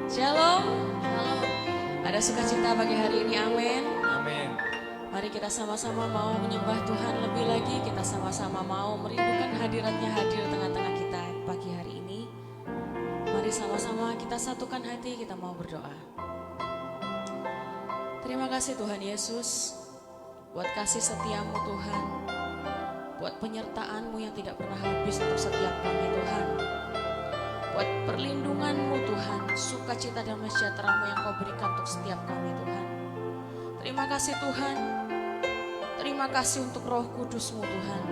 Shalom. Shalom. Ada sukacita pagi hari ini, amin. Amin. Mari kita sama-sama mau menyembah Tuhan lebih lagi. Kita sama-sama mau merindukan hadiratnya hadir tengah-tengah kita pagi hari ini. Mari sama-sama kita satukan hati, kita mau berdoa. Terima kasih Tuhan Yesus, buat kasih setiamu Tuhan, buat penyertaan-Mu yang tidak pernah habis untuk setiap kami Tuhan, buat perlindungan-Mu Tuhan, sukacita dan sejahtera-Mu yang Kau berikan untuk setiap kami Tuhan. Terima kasih Tuhan, terima kasih untuk Roh Kudus-Mu Tuhan,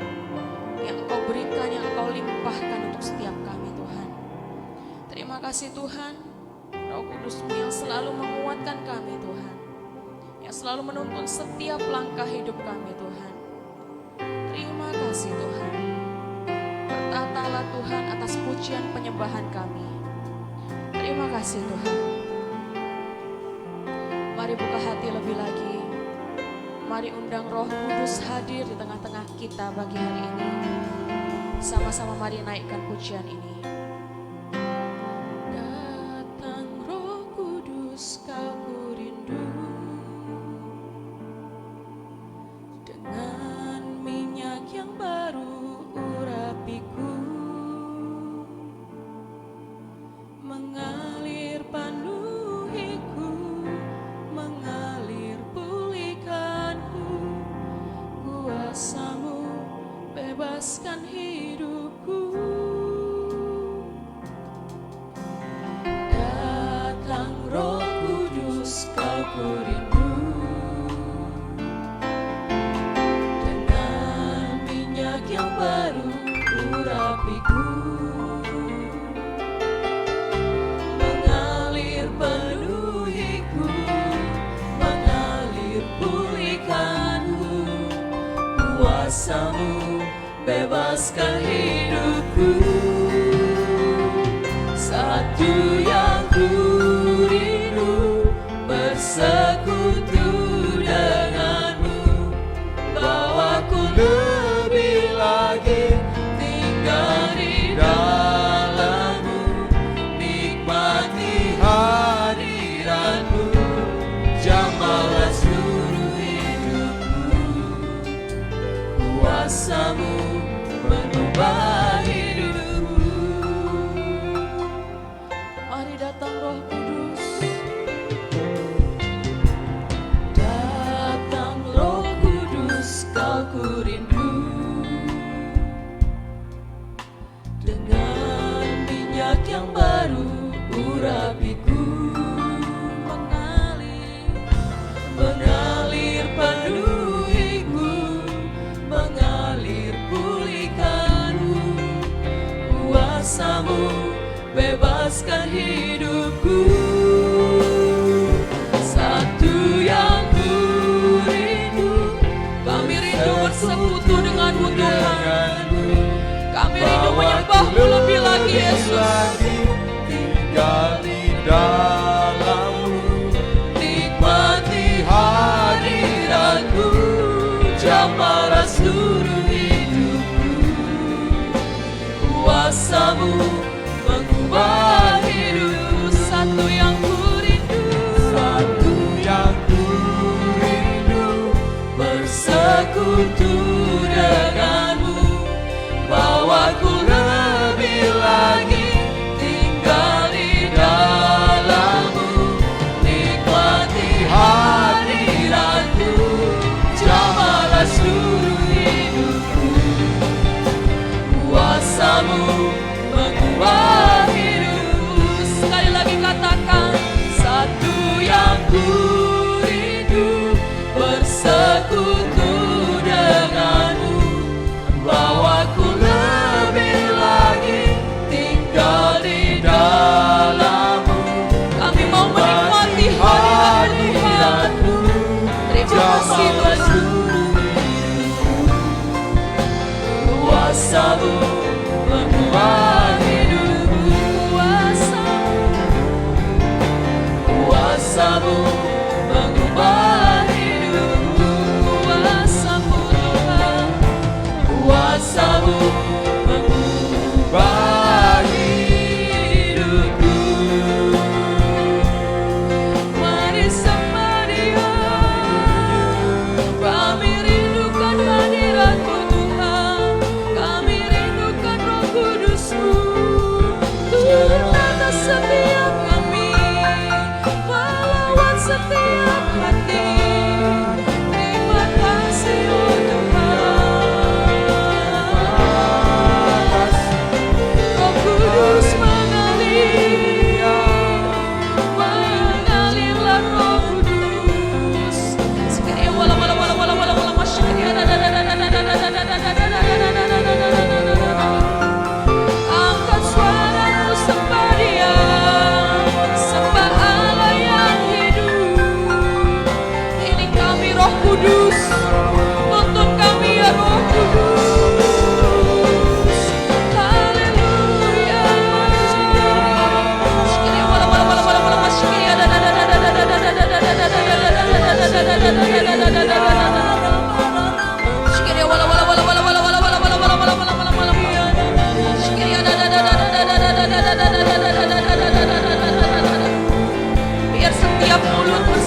yang Kau berikan, yang Kau limpahkan untuk setiap kami Tuhan. Terima kasih Tuhan, Roh Kudus-Mu yang selalu menguatkan kami Tuhan, yang selalu menuntun setiap langkah hidup kami Tuhan. Terima kasih Tuhan. Bertatalah Tuhan atas pujian penyembahan kami. Terima kasih Tuhan. Mari buka hati lebih lagi. Mari undang Roh Kudus hadir di tengah-tengah kita pagi hari ini. Sama-sama mari naikkan pujian ini. Datang Roh Kudus, Kau ku rindu. Dengan minyak yang baru urapiku, mengalir penuhiku, mengalir pulihkanku. Kuasa-Mu bebaskan hidupku. Datang Roh Kudus, Kau ku rindu. Yang baru urapiku, mengalir penuhiku, mengalir pulihkanku. Kuasa-Mu bebaskan hidupku. Satu yang ku rindu, bersekutu denganmu, bawaku lagi tinggal di dalam-Mu, nikmati hadirat-Mu, jamahlah seluruh hidupku. Kuasa-Mu mengubah hidupku. Mari datang Roh Kudus, datang Roh Kudus, Kau ku rindu. Yang baru urapiku, mengalir penuhiku, mengalir pulihkanku. Kuasa-Mu bebaskan hidupku. Satu yang ku rindu, kami rindu bersekutu dengan-Mu Tuhan. Kami rindu menyembah-Mu lebih lagi Yesus. Tinggal di dalam-Mu, nikmati hadirat-Mu, jamahlah seluruh hidupku. Kuasa-Mu mengubah hidupku.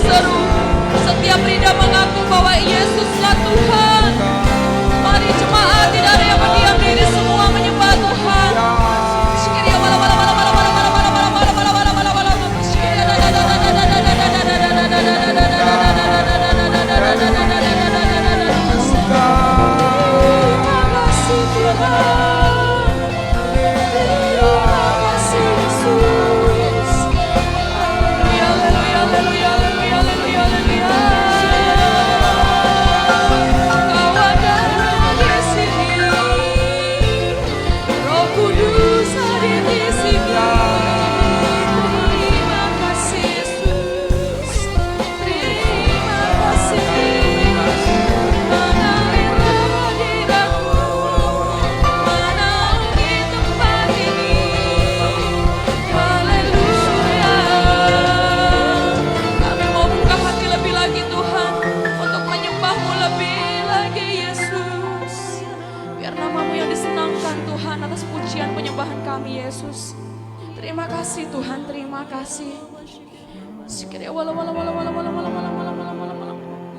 berseru, setiap lidah mengaku bahwa Yesuslah Tuhan. Mari jemaat, tidak ada yang berdiam diri, semua menyembah Tuhan. Yesus, terima kasih Tuhan, terima kasih.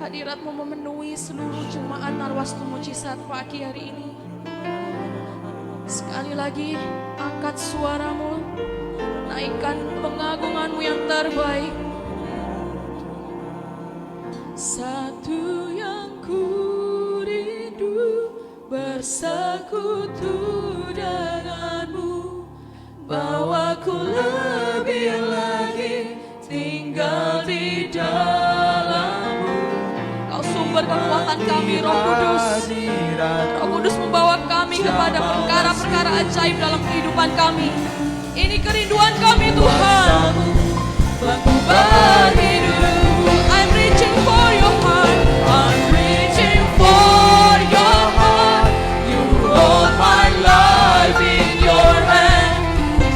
Hadirat-Mu memenuhi seluruh jemaat Narwastu Mujizat pagi hari ini. Sekali lagi angkat suaramu, naikkan pengagungan-Mu yang terbaik. Satu yang ku rindu bersekutu denganmu, bawaku lebih lagi tinggal di dalam-Mu. Kau sumber kekuatan kami, Roh Kudus. Roh Kudus membawa kami kepada perkara-perkara ajaib dalam kehidupan kami. Ini kerinduan kami Tuhan. Aku berhidup, I'm reaching for your heart, I'm reaching for your heart. You hold my life in your hand,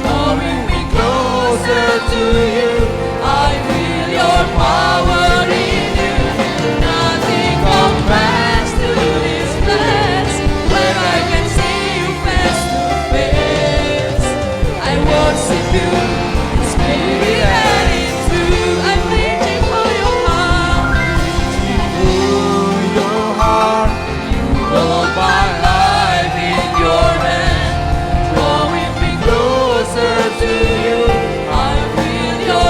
drawing me closer to you. I feel your power in you. Nothing compares to this place where I can see you face to face. I worship you in spirit and in truth. I'm reaching for your heart. For your heart, You hold my life in your hand, drawing me closer to you. I feel your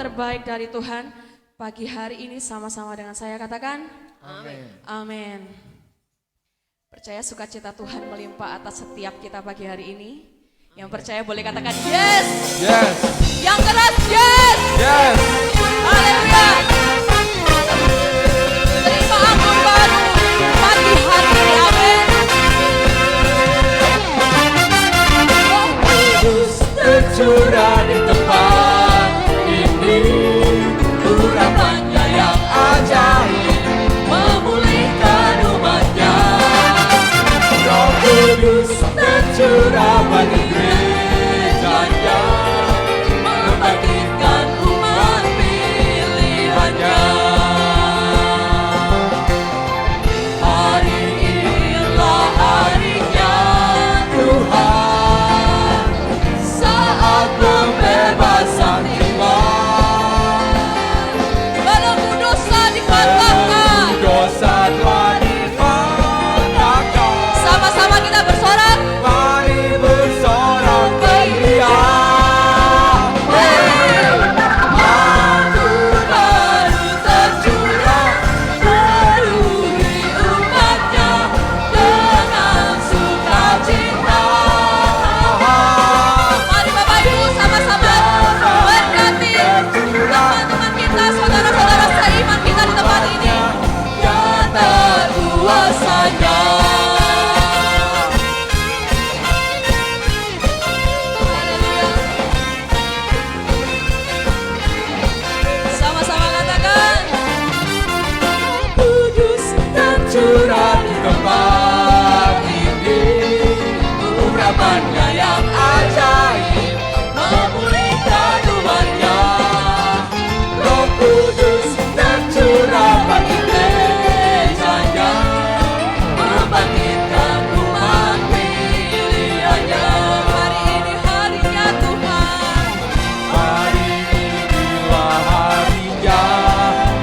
terbaik dari Tuhan pagi hari ini sama-sama dengan saya, katakan Amin. amin. Percaya sukacita Tuhan melimpah atas setiap kita pagi hari ini. Yang percaya boleh katakan yes. Yes. Yang keras yes. Yes. Haleluya. Terima ampun baru pagi hari ini, amin. Tercurah di tempat ini, urapannya yang ajaib memulihkan umatnya. Roh Kudus tercurah bagi gerejanya, membangkitkan umat pilihannya. Hari inilah harinya Tuhan, saat pembebasan tiba. Belenggu dosa dipatahkan. Dosa telah dipatahkan. Sama-sama kita bersorak. Mari bersorak beria. Atur baru tercurah, penuhi umatnya dengan sukacita. Mari Bapak Ibu sama-sama berkati teman-teman kita, saudara-saudara seiman kita di tempat ini. Nyata kuasanya. Haleluya. Sama-sama katakan Kudus tercurah di tempat ini, urapannya yang ajaib memulihkan umatnya. Roh Kudus tercurah bagi gerejanya, membangkitkan umat pilihannya. hari ini harinya Tuhan. Hari inilah harinya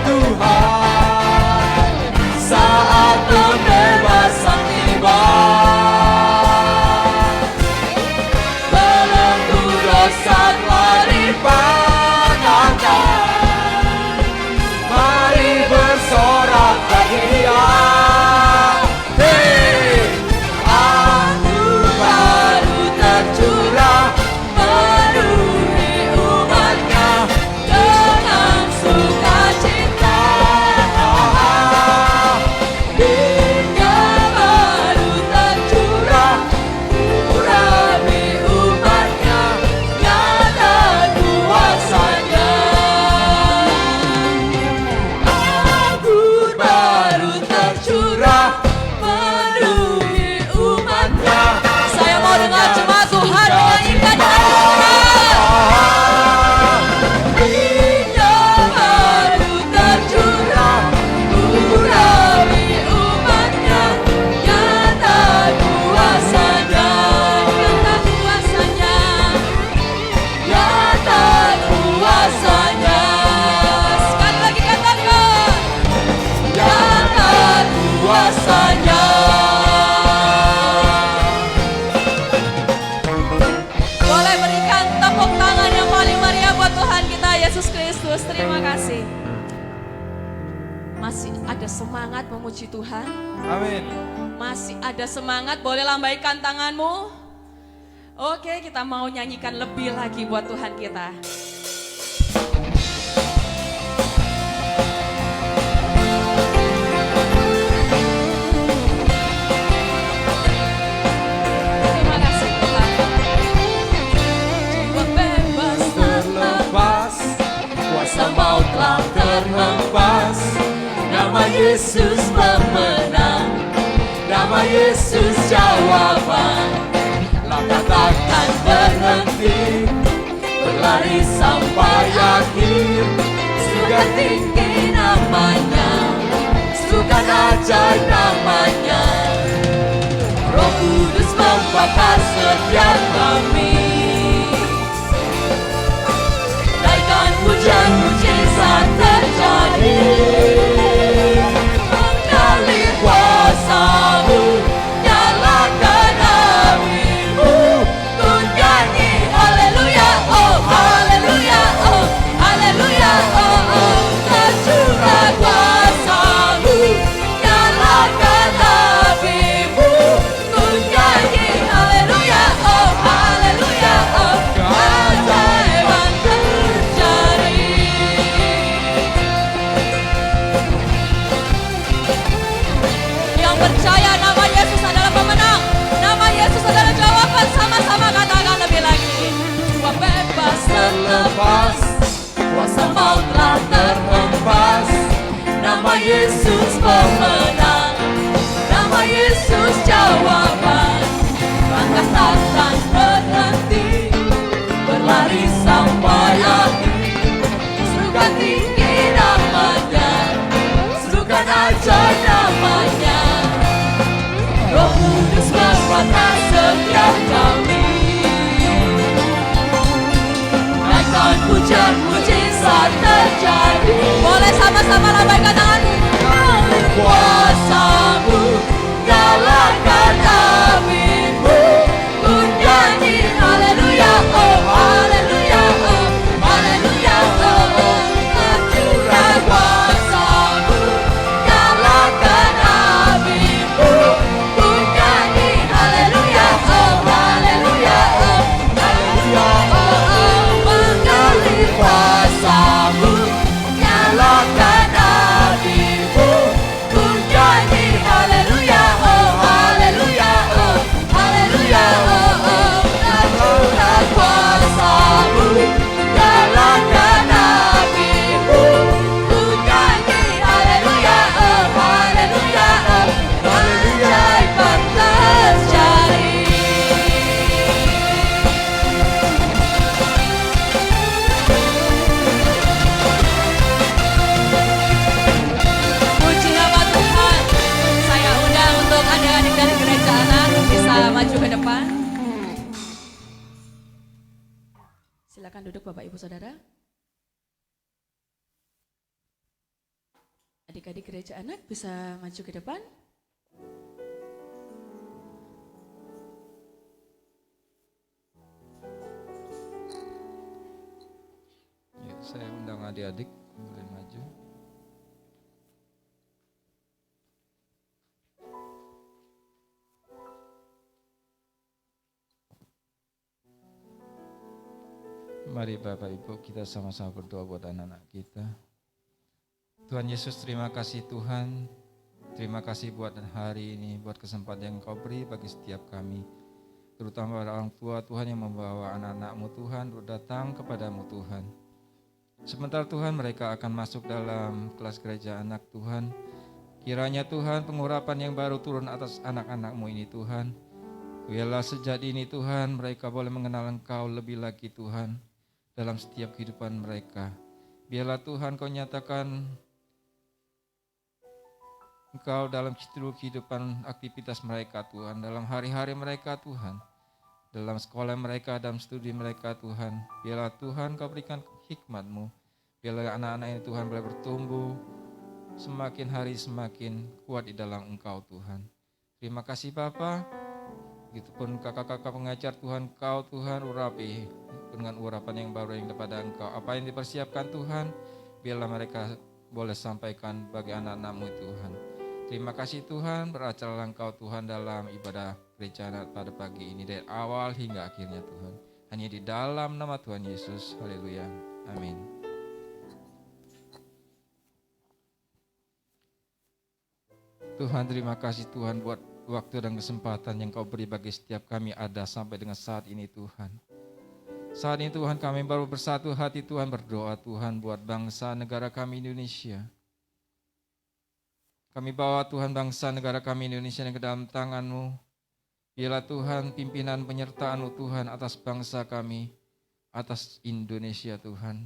Tuhan, saat pembebasan tiba. Belenggu dosa telah dipatahkan. Mari bersorak bagi Dia. Hei, anggur baru tercurah, penuhi umatnya dengan sukacita. Minyak baru tercurah, urapi umatnya, nyata kuasanya. Anggur baru tercurah, penuhi umatnya. Saya mau dengar jemaat Tuhan menyanyikan dengan keras. Minyak baru tercurah, urapi umatnya, nyata kuasanya. Nyata kuasanya. Nyata kuasanya. Sekali lagi katakan Nyata kuasanya. boleh berikan tepuk tangan yang paling meriah buat Tuhan kita Yesus Kristus. Terima kasih. Masih ada semangat memuji Tuhan. Amin. Masih ada semangat, boleh lambaikan tanganmu. Oke, kita mau nyanyikan lebih lagi buat Tuhan kita. Terima kasih Tuhan. Jiwa bebas Terlepas, kuasa maut telah terhempas. Nama Yesus pemenang, nama Yesus jawaban. Langkah takkan berhenti, berlari sampai akhir. Surga tinggi namanya, surga ajaib namanya. Roh Kudus membakar setiap kami. Naikkan pujian mujizat terjadi. Mengali kuasa-Mu, nyalakan api-Mu. Ku nyanyi haleluya, oh haleluya, oh haleluya. pemenang. Nama Yesus jawaban, langkah takkan berhenti, berlari sampai akhir. Serukan tinggi namanya, serukan aja namanya. Roh Kudus berkuasa setiap kami. Naikkan pujian, mujizat terjadi. Boleh sama-sama lambaikan tanganmu. Kuasamu, nyalakan apimu. Ku nyanyi haleluya, oh haleluya, oh haleluya, oh oh. Ancurkan kuasamu, nyalakan apimu. Ku nyanyi haleluya, oh haleluya, oh haleluya, oh oh. Mengalir kuasamu, nyalakan apimu. Ku nyanyi haleluya, oh haleluya, oh haleluya, oh oh. Ancurkan kuasamu, nyalakan apimu. Ku nyanyi haleluya, oh haleluya, oh keajaiban terjadi. Puji nama Tuhan. Saya undang untuk adik-adik dari gereja anak bisa maju ke depan. Silakan duduk Bapak Ibu Saudara. Adik-adik gereja anak bisa maju ke depan. Ya, saya undang adik-adik boleh maju. Mari Bapak Ibu kita sama-sama berdoa buat anak-anak kita. Tuhan Yesus, terima kasih Tuhan. Terima kasih buat hari ini, buat kesempatan yang Kau beri bagi setiap kami. Terutama para orang tua Tuhan yang membawa anak-anak-Mu Tuhan datang kepadamu Tuhan. Sebentar Tuhan mereka akan masuk dalam kelas gereja anak Tuhan. Kiranya Tuhan pengurapan yang baru turun atas anak-anak-Mu ini Tuhan. Biarlah sejak ini Tuhan mereka boleh mengenal Engkau lebih lagi Tuhan dalam setiap kehidupan mereka. Biarlah Tuhan Kau nyatakan Engkau dalam seluruh kehidupan aktivitas mereka Tuhan, dalam hari-hari mereka Tuhan, dalam sekolah mereka, dalam studi mereka Tuhan. Biarlah Tuhan Kau berikan hikmat-Mu. Biarlah anak-anak ini Tuhan boleh bertumbuh semakin hari semakin kuat di dalam Engkau Tuhan. Terima kasih Bapa. Begitupun kakak-kakak pengajar Tuhan, Kau Tuhan urapi dengan urapan yang baru yang daripada Engkau. Apa yang dipersiapkan Tuhan, biarlah mereka boleh sampaikan bagi anak-anak-Mu Tuhan. Terima kasih Tuhan, beracarlah Engkau Tuhan dalam ibadah gereja anak pada pagi ini dari awal hingga akhirnya Tuhan. Hanya di dalam nama Tuhan Yesus. Haleluya. Amin. Tuhan, terima kasih Tuhan buat waktu dan kesempatan yang Kau beri bagi setiap kami ada sampai dengan saat ini Tuhan. Saat ini Tuhan kami baru bersatu hati Tuhan berdoa Tuhan buat bangsa negara kami Indonesia. Kami bawa Tuhan bangsa negara kami Indonesia yang ke dalam tangan-Mu. Biarlah Tuhan pimpinan penyertaan-Mu Tuhan atas bangsa kami, atas Indonesia Tuhan.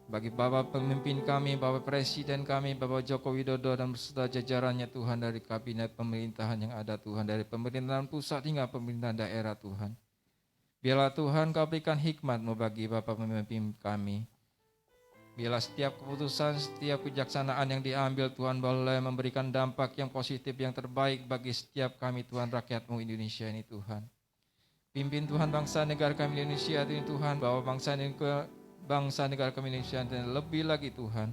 Bagi Bapak pemimpin kami, Bapak Presiden kami, Bapak Joko Widodo dan beserta jajarannya Tuhan dari kabinet pemerintahan yang ada Tuhan, dari pemerintahan pusat hingga pemerintahan daerah Tuhan. Biarlah Tuhan Kau berikan hikmat-Mu bagi Bapak pemimpin kami. Biarlah setiap keputusan, setiap kejaksanaan yang diambil Tuhan boleh memberikan dampak yang positif, yang terbaik bagi setiap kami Tuhan, rakyat-Mu Indonesia ini Tuhan. Pimpin Tuhan bangsa negara kami Indonesia ini Tuhan, bawa bangsa negara kami Indonesia dan lebih lagi Tuhan,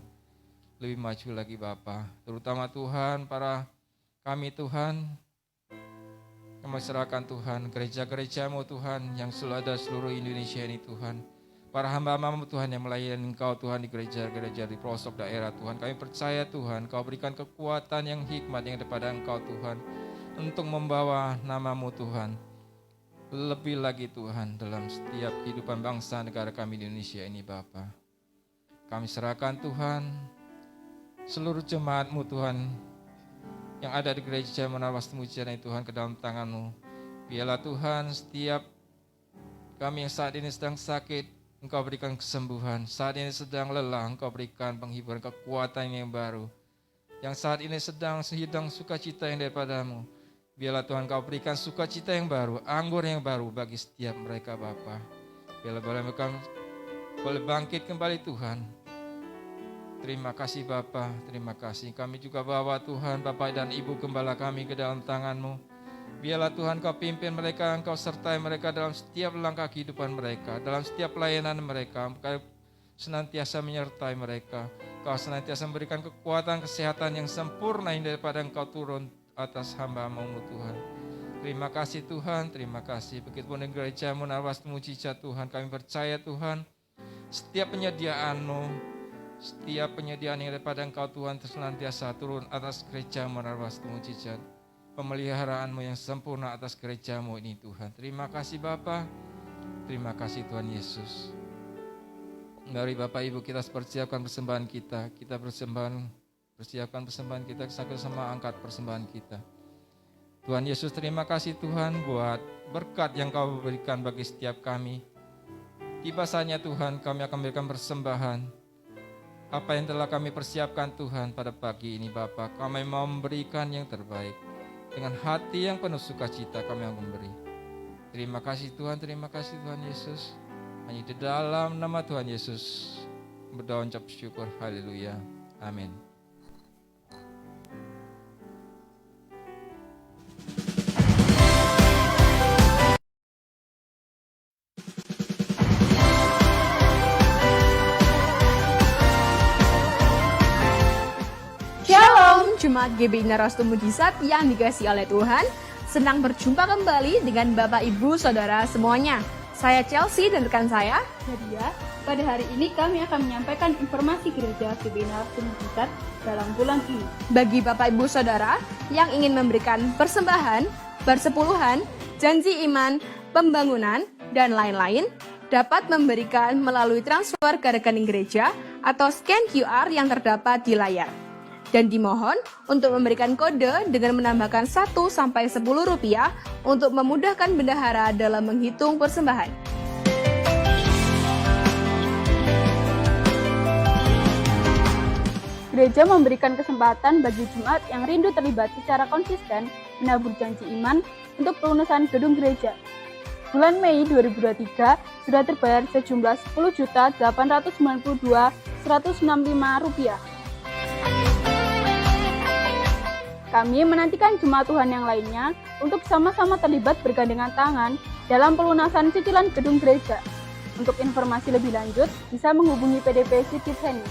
lebih maju lagi Bapa. Terutama Tuhan para kami Tuhan, kami serahkan Tuhan gereja-gereja-Mu Tuhan yang selalu ada seluruh Indonesia ini Tuhan. Para hamba-hamba-Mu Tuhan yang melayani Engkau Tuhan di gereja-gereja di pelosok daerah Tuhan. Kami percaya Tuhan Kau berikan kekuatan yang hikmat yang daripada Engkau Tuhan untuk membawa nama-Mu Tuhan lebih lagi Tuhan dalam setiap kehidupan bangsa negara kami di Indonesia ini Bapa. Kami serahkan Tuhan seluruh jemaat-Mu Tuhan yang ada di gereja Menara Mujizat ini Tuhan ke dalam tangan-Mu. Biarlah Tuhan setiap kami yang saat ini sedang sakit, Engkau berikan kesembuhan. Saat ini sedang lelah, Engkau berikan penghiburan, kekuatan yang baru. Yang saat ini sedang sukacita yang daripada-Mu, biarlah Tuhan Kau berikan sukacita yang baru, anggur yang baru bagi setiap mereka Bapa. Biarlah mereka boleh bangkit kembali Tuhan. Terima kasih Bapa, terima kasih. Kami juga bawa Tuhan Bapak dan Ibu Gembala kami ke dalam tangan-Mu. Biarlah Tuhan Kau pimpin mereka, Engkau sertai mereka dalam setiap langkah kehidupan mereka, dalam setiap pelayanan mereka. Engkau senantiasa menyertai mereka. Kau senantiasa memberikan kekuatan, kesehatan yang sempurna yang daripada Engkau turun atas hamba-Mu Tuhan. Terima kasih Tuhan, terima kasih. Begitupun di gereja Menara Mujizat Tuhan, kami percaya Tuhan, setiap penyediaan-Mu, setiap penyediaan yang daripada Engkau Tuhan senantiasa turun atas gereja Menara Mujizat. Pemeliharaanmu yang sempurna atas gereja-Mu ini Tuhan. Terima kasih Bapa. Terima kasih Tuhan Yesus. Mari Bapak Ibu kita persiapkan persembahan kita. Persiapkan persembahan kita. Sama angkat persembahan kita. Tuhan Yesus, terima kasih Tuhan buat berkat yang Kau berikan bagi setiap kami. Tiba saatnya Tuhan kami akan memberikan persembahan. Apa yang telah kami persiapkan Tuhan pada pagi ini Bapa, kami mau memberikan yang terbaik. Dengan hati yang penuh sukacita kami akan memberi. Terima kasih Tuhan Yesus. Hanya di dalam nama Tuhan Yesus berdoa ucap syukur. Haleluya. Amin. Shalom, Jemaat GBI Narastu Mujizat yang dikasihi oleh Tuhan. Senang berjumpa kembali dengan Bapak Ibu Saudara semuanya. Saya Chelsea dan rekan saya Nadia. Pada hari ini kami akan menyampaikan informasi gereja GBI Narastu Mujizat dalam bulan ini. Bagi Bapak Ibu Saudara yang ingin memberikan persembahan, persepuluhan, janji iman, pembangunan, dan lain-lain, dapat memberikan melalui transfer ke rekening gereja atau scan QR yang terdapat di layar. Dan dimohon untuk memberikan kode dengan menambahkan 1-10 rupiah untuk memudahkan bendahara dalam menghitung persembahan. Gereja memberikan kesempatan bagi jemaat yang rindu terlibat secara konsisten menabur janji iman untuk pelunasan gedung gereja. Bulan Mei 2023 sudah terbayar sejumlah Rp10.892.165. Kami menantikan jemaat Tuhan yang lainnya untuk sama-sama terlibat bergandengan tangan dalam pelunasan cicilan gedung gereja. Untuk informasi lebih lanjut, bisa menghubungi PDP Sigit Heni.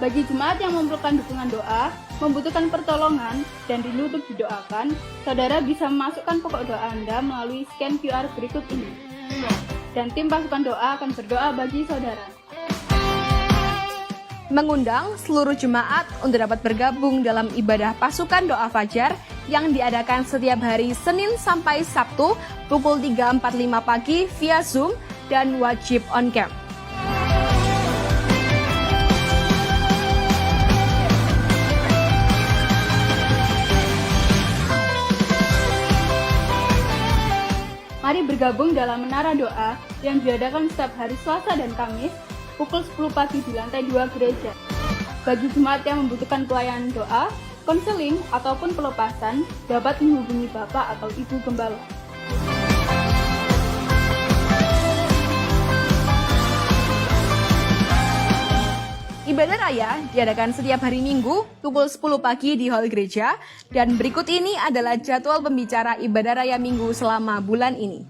Bagi jemaat yang memerlukan dukungan doa, membutuhkan pertolongan, dan rindu untuk didoakan, saudara bisa memasukkan pokok doa Anda melalui scan QR berikut ini. Dan tim pasukan doa akan berdoa bagi saudara. Mengundang seluruh jemaat untuk dapat bergabung dalam ibadah pasukan doa fajar yang diadakan setiap hari Senin sampai Sabtu pukul 3.45 pagi via Zoom dan wajib on cam. Mari bergabung dalam Menara Doa yang diadakan setiap hari Selasa dan Kamis pukul 10 pagi di lantai 2 gereja. Bagi jemaat yang membutuhkan pelayanan doa, konseling, ataupun pelepasan, dapat menghubungi Bapak atau Ibu Gembala. Ibadah raya diadakan setiap hari Minggu pukul 10 pagi di hall gereja, dan berikut ini adalah jadwal pembicara ibadah raya Minggu selama bulan ini.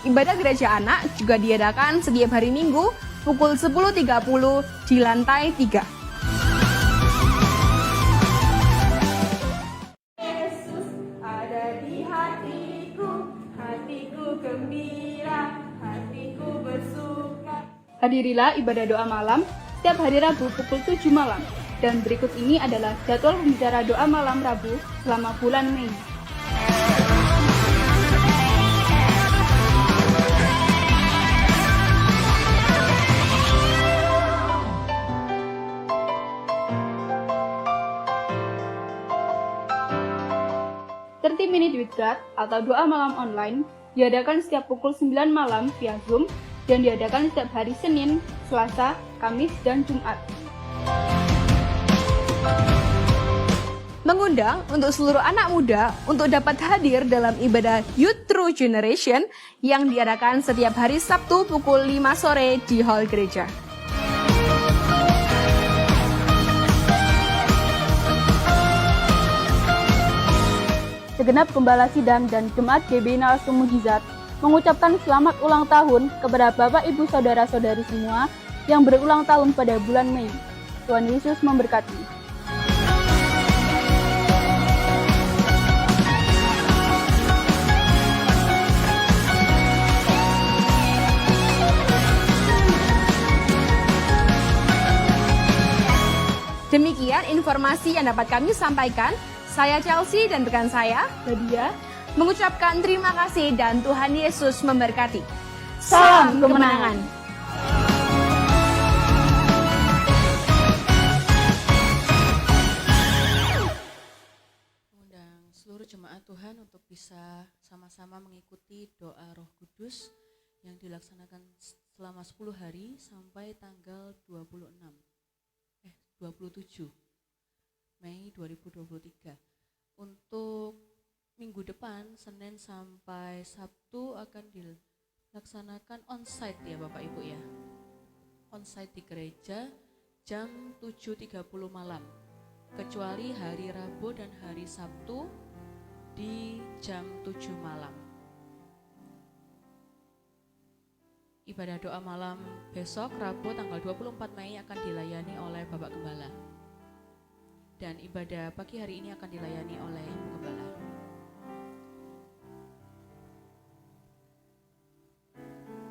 Ibadah gereja anak juga diadakan setiap hari Minggu pukul 10.30 di lantai 3. Yesus ada di hatiku, hatiku gembira. Hadirilah ibadah doa malam setiap hari Rabu pukul 7 malam. Dan berikut ini adalah jadwal pembicara doa malam Rabu selama bulan Mei. Minute with God atau doa malam online diadakan setiap pukul 9 malam via Zoom dan diadakan setiap hari Senin, Selasa, Kamis, dan Jumat. Mengundang untuk seluruh anak muda untuk dapat hadir dalam ibadah Youth True Generation yang diadakan setiap hari Sabtu pukul 5 sore di hall gereja. Segenap Gembala Sidang dan Jemaat GB Narasum Mujizat mengucapkan selamat ulang tahun kepada Bapak Ibu Saudara-saudari semua yang berulang tahun pada bulan Mei. Tuhan Yesus memberkati. Demikian informasi yang dapat kami sampaikan. Saya Chelsea dan rekan saya, Nadia, mengucapkan terima kasih dan Tuhan Yesus memberkati. Salam kemenangan. Mengundang seluruh jemaat Tuhan untuk bisa sama-sama mengikuti doa Roh Kudus yang dilaksanakan selama 10 hari sampai tanggal 27 Mei 2023. Untuk minggu depan, Senin sampai Sabtu akan dilaksanakan onsite ya Bapak Ibu ya. Onsite di gereja jam 7.30 malam. Kecuali hari Rabu dan hari Sabtu di jam 7 malam. Ibadah doa malam besok Rabu tanggal 24 Mei akan dilayani oleh Bapak Gembala. Dan ibadah pagi hari ini akan dilayani oleh Ibu Gembala.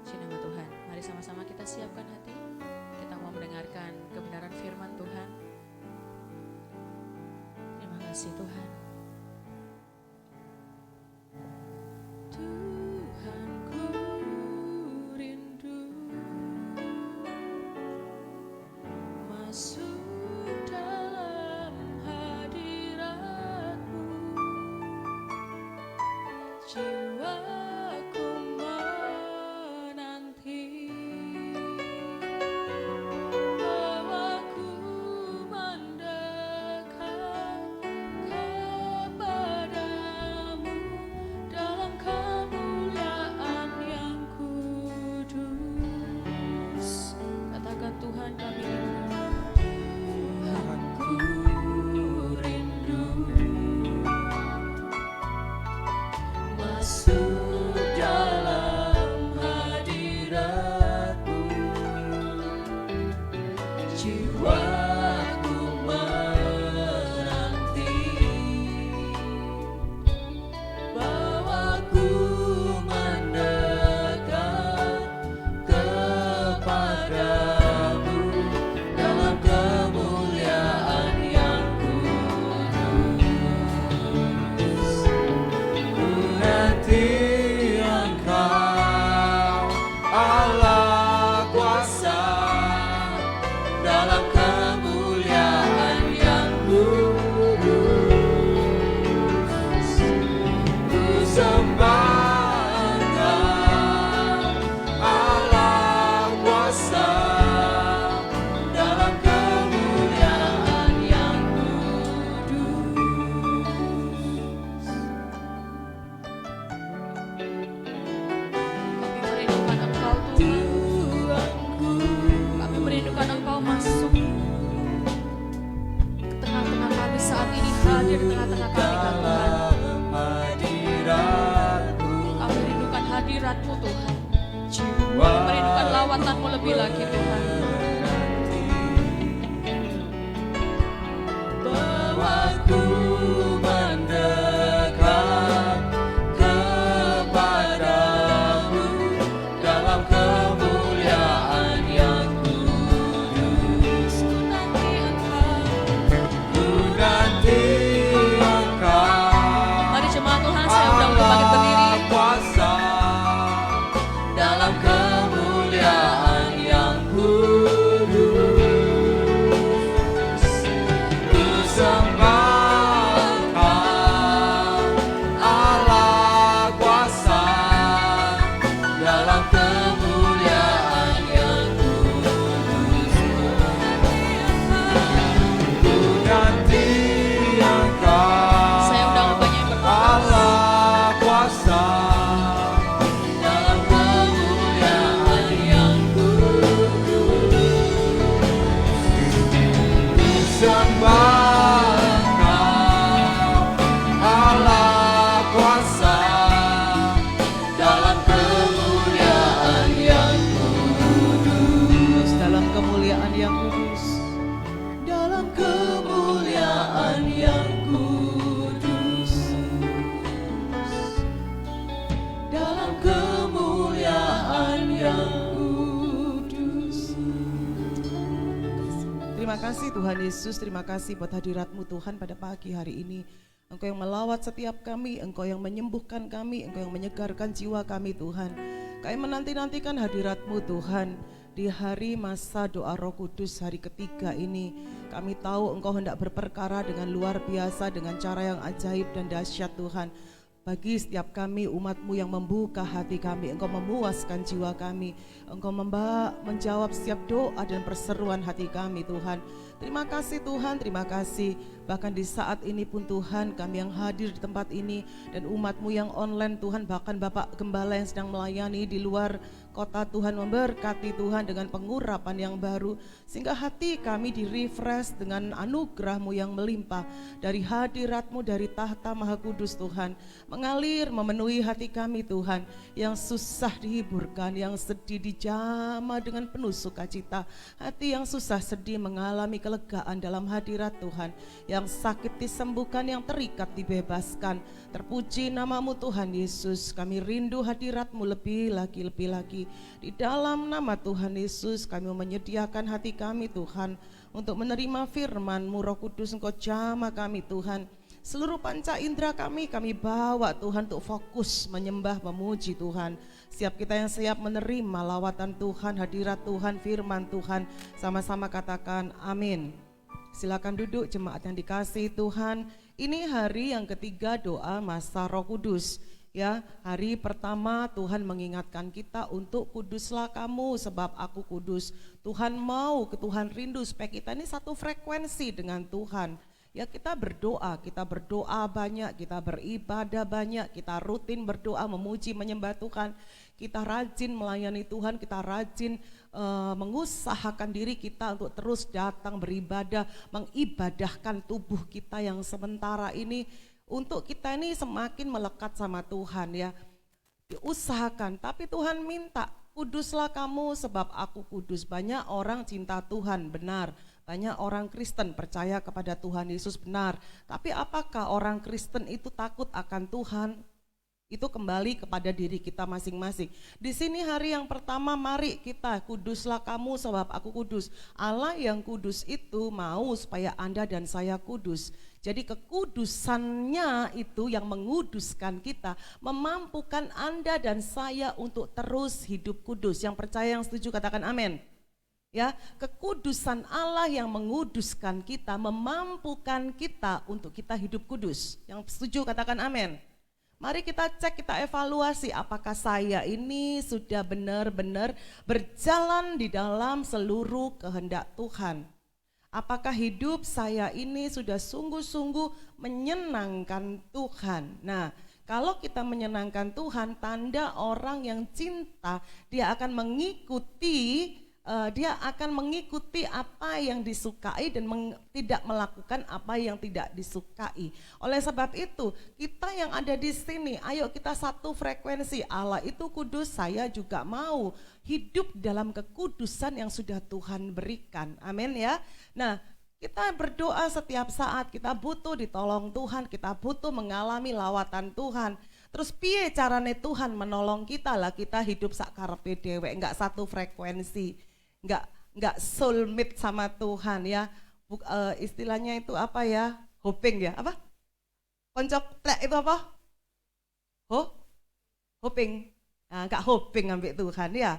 Puji nama Tuhan. Mari sama-sama kita siapkan hati. Kita mau mendengarkan kebenaran firman Tuhan. Terima kasih Tuhan. Tuhanku rindu masuk jiwaku menanti, bawaku mendekat kepadamu dalam kemuliaan yang kudus. Katakan Tuhan kami rindu. Tuhanku rindu masuk dalam hadirat-Mu, jiwaku menanti, bawaku mendekat kepadamu dalam kemuliaan yang kudus. Nanti Engkau Allah kuasa dalam kemuliaan yang kudus. Ku sembah Engkau Allah kuasa dalam kemuliaan yang kudus. Kami merindukan Engkau Tuhan. Kami merindukan Engkau masuk ke tengah-tengah kami saat ini, hadir di tengah-tengah kami Tuhan. Kami merindukan hadirat-Mu Tuhan. Kami merindukan lawatan-Mu lebih lagi Tuhan. Bawaku mendekat kepadamu dalam kemuliaan yang Terima kasih Tuhan Yesus, terima kasih buat hadirat-Mu Tuhan pada pagi hari ini. Engkau yang melawat setiap kami, Engkau yang menyembuhkan kami, Engkau yang menyegarkan jiwa kami Tuhan. Kami menanti-nantikan hadirat-Mu Tuhan. Di hari masa doa Roh Kudus hari ketiga ini, kami tahu Engkau hendak berperkara dengan luar biasa, dengan cara yang ajaib dan dahsyat Tuhan. Bagi setiap kami umat-Mu yang membuka hati kami, Engkau memuaskan jiwa kami, Engkau menjawab setiap doa dan perseruan hati kami Tuhan. Terima kasih Tuhan, terima kasih. Bahkan di saat ini pun Tuhan, kami yang hadir di tempat ini dan umat-Mu yang online Tuhan, bahkan Bapak Gembala yang sedang melayani di luar kota Tuhan, memberkati Tuhan dengan pengurapan yang baru, sehingga hati kami di-refresh dengan anugerah-Mu yang melimpah dari hadirat-Mu, dari tahta Maha Kudus Tuhan, mengalir memenuhi hati kami Tuhan, yang susah dihiburkan, yang sedih dijamah dengan penuh sukacita, hati yang susah sedih mengalami kelegaan dalam hadirat Tuhan, yang sakit disembuhkan, yang terikat dibebaskan. Terpuji nama-Mu Tuhan Yesus, kami rindu hadirat-Mu lebih lagi. Di dalam nama Tuhan Yesus kami menyediakan hati kami Tuhan untuk menerima firman-Mu. Roh Kudus, Engkau jamah kami Tuhan. Seluruh panca indera kami bawa Tuhan untuk fokus menyembah, memuji Tuhan. Siap kita yang siap menerima lawatan Tuhan, hadirat Tuhan, firman Tuhan, sama-sama katakan amin. Silakan duduk jemaat yang dikasihi Tuhan. Ini hari yang ketiga doa masa Roh Kudus. Ya, hari pertama Tuhan mengingatkan kita untuk kuduslah kamu sebab aku kudus. Tuhan mau, Tuhan rindu supaya kita ini satu frekuensi dengan Tuhan. Ya, kita berdoa banyak, kita beribadah banyak, kita rutin berdoa, memuji, menyembah Tuhan. Kita rajin melayani Tuhan, kita rajin mengusahakan diri kita untuk terus datang beribadah, mengibadahkan tubuh kita yang sementara ini, untuk kita ini semakin melekat sama Tuhan ya. Diusahakan, tapi Tuhan minta kuduslah kamu sebab aku kudus. Banyak orang cinta Tuhan, benar. Banyak orang Kristen percaya kepada Tuhan Yesus, benar. Tapi apakah orang Kristen itu takut akan Tuhan? Itu kembali kepada diri kita masing-masing. Di sini hari yang pertama, mari kita kuduslah kamu sebab aku kudus. Allah yang kudus itu mau supaya Anda dan saya kudus. Jadi kekudusannya itu yang menguduskan kita, memampukan Anda dan saya untuk terus hidup kudus. Yang percaya, yang setuju katakan amin. Ya, kekudusan Allah yang menguduskan kita, memampukan kita untuk kita hidup kudus. Yang setuju katakan amin. Mari kita cek, kita evaluasi apakah saya ini sudah benar-benar berjalan di dalam seluruh kehendak Tuhan. Apakah hidup saya ini sudah sungguh-sungguh menyenangkan Tuhan. Nah, kalau kita menyenangkan Tuhan, tanda orang yang cinta, dia akan mengikuti apa yang disukai dan tidak melakukan apa yang tidak disukai. Oleh sebab itu, kita yang ada di sini, ayo kita satu frekuensi. Allah itu kudus, saya juga mau hidup dalam kekudusan yang sudah Tuhan berikan. Amin ya. Nah, kita berdoa setiap saat, kita butuh ditolong Tuhan, kita butuh mengalami lawatan Tuhan. Terus piye carane Tuhan menolong kita lah, kita hidup sakarepe dhewe, enggak satu frekuensi. Enggak soulmate sama Tuhan ya. Istilahnya itu apa ya? Hoping ya, apa? Konco plek itu apa? Hoping. Nah, enggak hoping ambek Tuhan ya.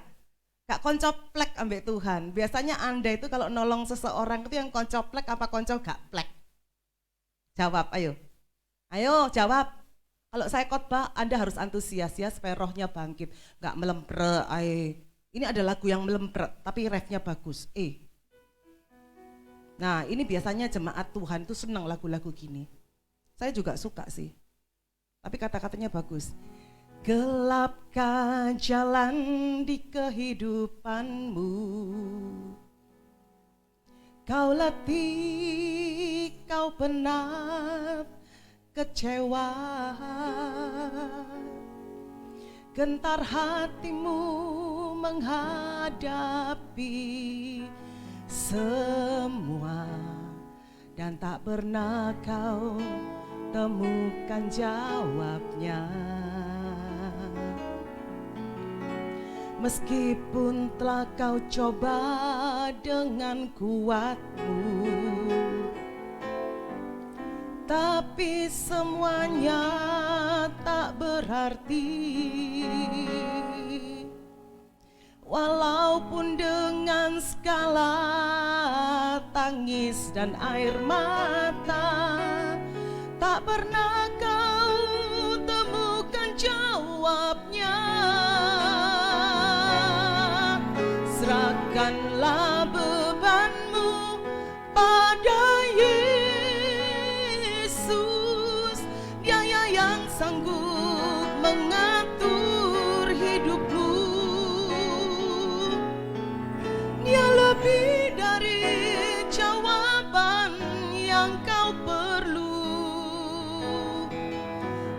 Enggak konco plek ambek Tuhan. Biasanya Anda itu kalau nolong seseorang itu yang konco plek apa konco gak plek? Jawab, ayo. Ayo jawab. Kalau saya khotbah, Anda harus antusias ya supaya rohnya bangkit. Enggak melemprek, Ini ada lagu yang melempret, tapi refnya bagus. Nah, ini biasanya jemaat Tuhan tuh senang lagu-lagu gini. Saya juga suka sih. Tapi kata-katanya bagus. Gelapkah jalan di kehidupanmu? Kau letih, kau penat, kecewa. Gentar hatimu menghadapi semua dan tak pernah kau temukan jawabnya. Meskipun telah kau coba dengan kuatmu, tapi semuanya tak berarti. Walaupun dengan segala tangis dan air mata, tak pernah kau temukan jawabnya. Serahkanlah bebanmu pada Yesus, Dia yang sanggup mengatur hidupmu. Dia lebih dari jawaban yang kau perlu.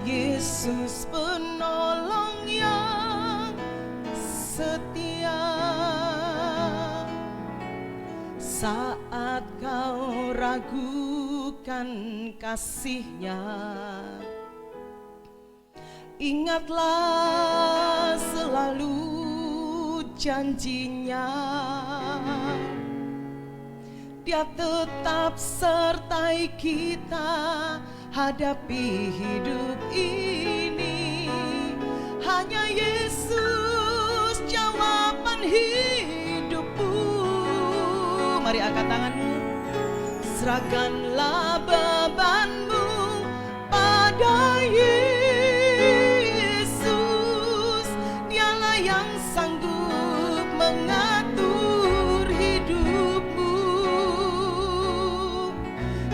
Yesus penolong yang setia. Saat kau ragukan kasih-Nya, ingatlah selalu janji-Nya. Dia tetap sertai kita hadapi hidup ini. Hanya Yesus jawaban hidupmu. Mari angkat tanganmu. Serahkanlah bebanmu pada Yesus. Dialah yang sanggup mengatur hidupmu.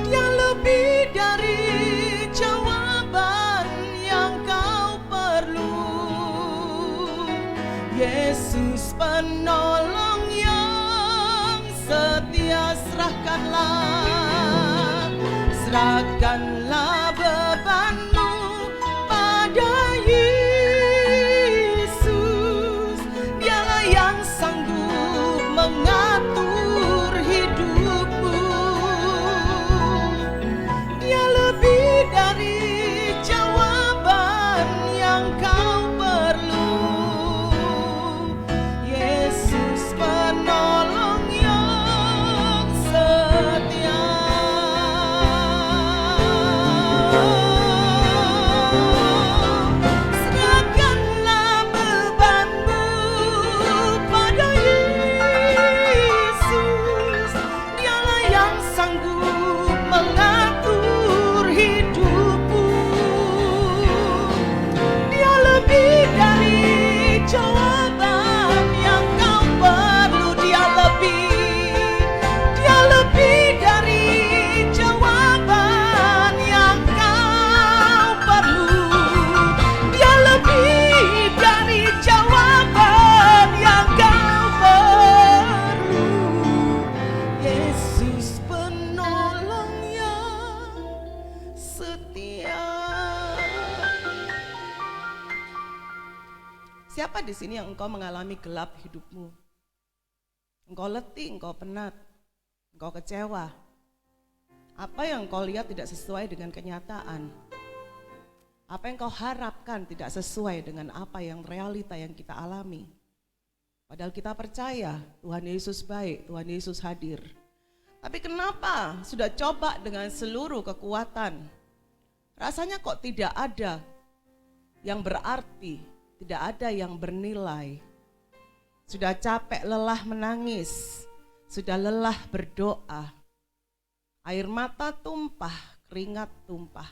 Dia lebih dari jawaban yang kau perlu. Yesus penolong yang setia. Serahkanlah bebanmu pada Yesus. Dialah yang sanggup mengatur hidupmu. Dia lebih dari jawaban yang kau perlu. Yesus penolong yang setia. Serahkanlah bebanmu pada Yesus. Dialah yang sanggup mengatur hidupmu. Dia lebih dari jawaban yang kau perlu. Dia lebih dari jawaban yang kau perlu. Dia lebih dari jawaban yang kau perlu. Yesus penolong yang setia. Siapa di sini yang engkau mengalami gelap hidupmu? Engkau letih, engkau penat, engkau kecewa. Apa yang engkau lihat tidak sesuai dengan kenyataan. Apa yang engkau harapkan tidak sesuai dengan apa yang realita yang kita alami. Padahal kita percaya Tuhan Yesus baik, Tuhan Yesus hadir. Tapi kenapa sudah coba dengan seluruh kekuatan, rasanya kok tidak ada yang berarti, tidak ada yang bernilai. Sudah capek lelah menangis, sudah lelah berdoa, air mata tumpah, keringat tumpah,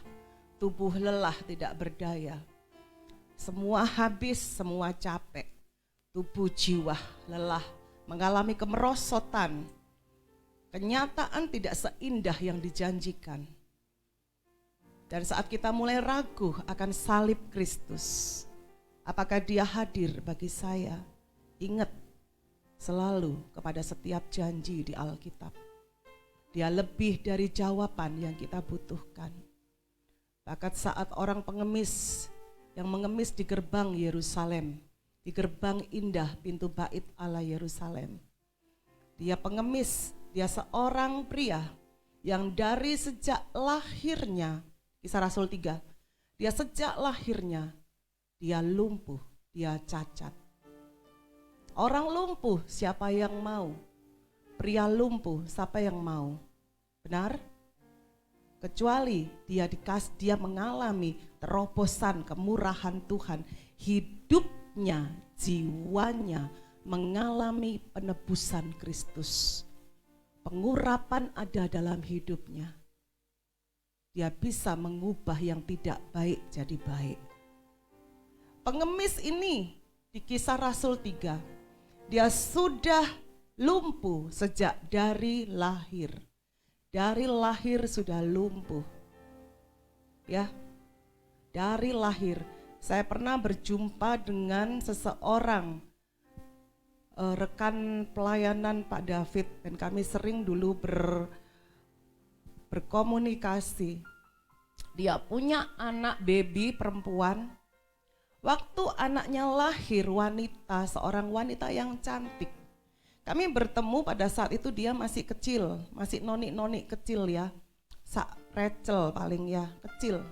tubuh lelah tidak berdaya. Semua habis, semua capek, tubuh jiwa lelah, mengalami kemerosotan. Kenyataan tidak seindah yang dijanjikan. Dan saat kita mulai ragu akan salib Kristus, apakah Dia hadir bagi saya? Ingat selalu kepada setiap janji di Alkitab. Dia lebih dari jawaban yang kita butuhkan. Bahkan saat orang pengemis yang mengemis di gerbang Yerusalem, di gerbang indah pintu bait Allah Yerusalem. Dia pengemis, dia seorang pria yang dari sejak lahirnya, Kisah Rasul 3, dia sejak lahirnya, dia lumpuh, dia cacat. Orang lumpuh siapa yang mau? pria lumpuh, siapa yang mau? Benar? Kecuali dia mengalami terobosan kemurahan Tuhan, hidupnya, jiwanya mengalami penebusan Kristus. Pengurapan ada dalam hidupnya. Dia bisa mengubah yang tidak baik jadi baik. Pengemis ini di Kisah Rasul 3, dia sudah lumpuh sejak dari lahir. Dari lahir sudah lumpuh. Ya. Dari lahir. Saya pernah berjumpa dengan seseorang rekan pelayanan Pak David, dan kami sering dulu berkomunikasi. Dia punya anak baby perempuan. Waktu anaknya lahir wanita, seorang wanita yang cantik. Kami bertemu pada saat itu dia masih kecil, masih noni-noni kecil ya. Rachel paling ya, kecil.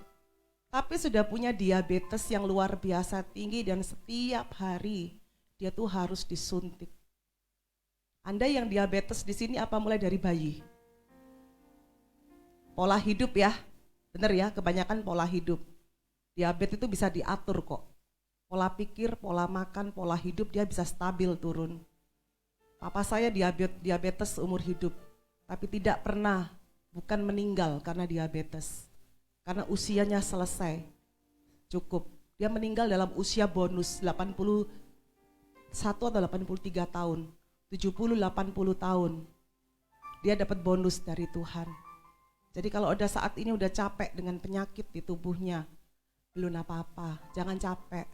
Tapi sudah punya diabetes yang luar biasa tinggi dan setiap hari dia tuh harus disuntik. Anda yang diabetes di sini apa mulai dari bayi? Pola hidup ya, benar ya, kebanyakan pola hidup. Diabetes itu bisa diatur kok. Pola pikir, pola makan, pola hidup dia bisa stabil turun. Papa saya diabetes umur hidup, tapi tidak pernah, bukan meninggal karena diabetes. Karena usianya selesai, cukup. Dia meninggal dalam usia bonus 81 atau 83 tahun, 70-80 tahun. Dia dapat bonus dari Tuhan. Jadi kalau udah saat ini udah capek dengan penyakit di tubuhnya, belum apa-apa, jangan capek.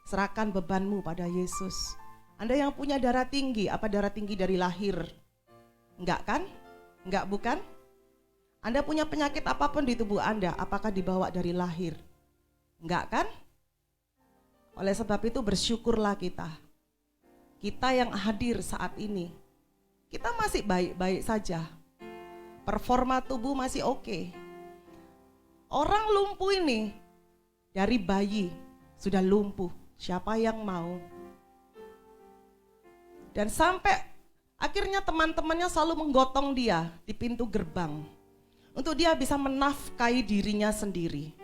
Serahkan bebanmu pada Yesus. Anda yang punya darah tinggi, apa darah tinggi dari lahir? Enggak kan? Enggak bukan? Anda punya penyakit apapun di tubuh Anda, apakah dibawa dari lahir? Enggak kan? Oleh sebab itu bersyukurlah kita. Kita yang hadir saat ini, kita masih baik-baik saja. Performa tubuh masih oke. Orang lumpuh ini, dari bayi sudah lumpuh, siapa yang mau? Dan sampai akhirnya teman-temannya selalu menggotong dia di pintu gerbang untuk dia bisa menafkahi dirinya sendiri.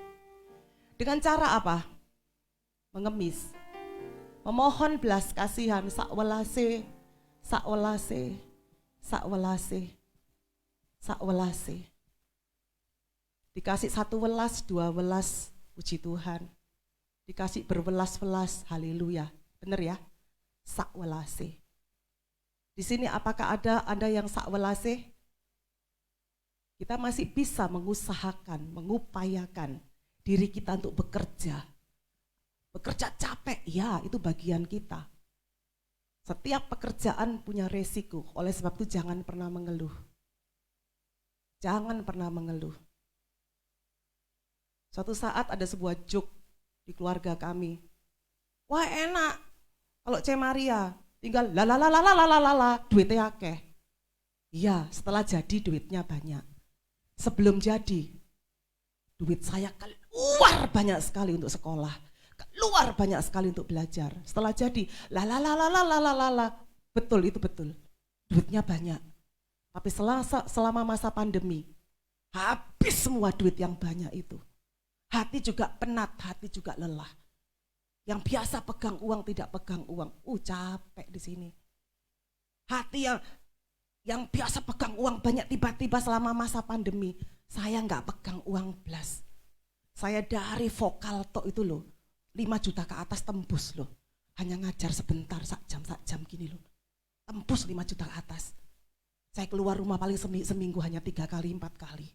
Dengan cara apa? Mengemis, memohon belas kasihan, sakwelase, sakwelase, sakwelase, sakwelase. Dikasih 1 welas, 2 welas, puji Tuhan. Dikasih berwelas-welas, haleluya. Benar ya? Sakwelase. Di sini apakah ada Anda yang sakwelase? Kita masih bisa mengusahakan, mengupayakan diri kita untuk bekerja. Bekerja capek, ya itu bagian kita. Setiap pekerjaan punya resiko, oleh sebab itu jangan pernah mengeluh. Jangan pernah mengeluh. Suatu saat ada sebuah joke di keluarga kami. Wah enak, kalau C. Maria tinggal duitnya akeh. Iya, setelah jadi duitnya banyak. Sebelum jadi, duit saya keluar banyak sekali untuk sekolah, keluar banyak sekali untuk belajar. Setelah jadi, betul itu betul, duitnya banyak. Tapi selama masa pandemi, habis semua duit yang banyak itu. Hati juga penat, hati juga lelah. Yang biasa pegang uang tidak pegang uang, capek di sini. Hati yang biasa pegang uang banyak tiba-tiba selama masa pandemi, saya nggak pegang uang belas. Saya dari vokal tok itu loh, 5 juta ke atas tembus loh. Hanya ngajar sebentar, sak jam gini loh. Tembus 5 juta ke atas. Saya keluar rumah paling seminggu hanya 3 kali, 4 kali.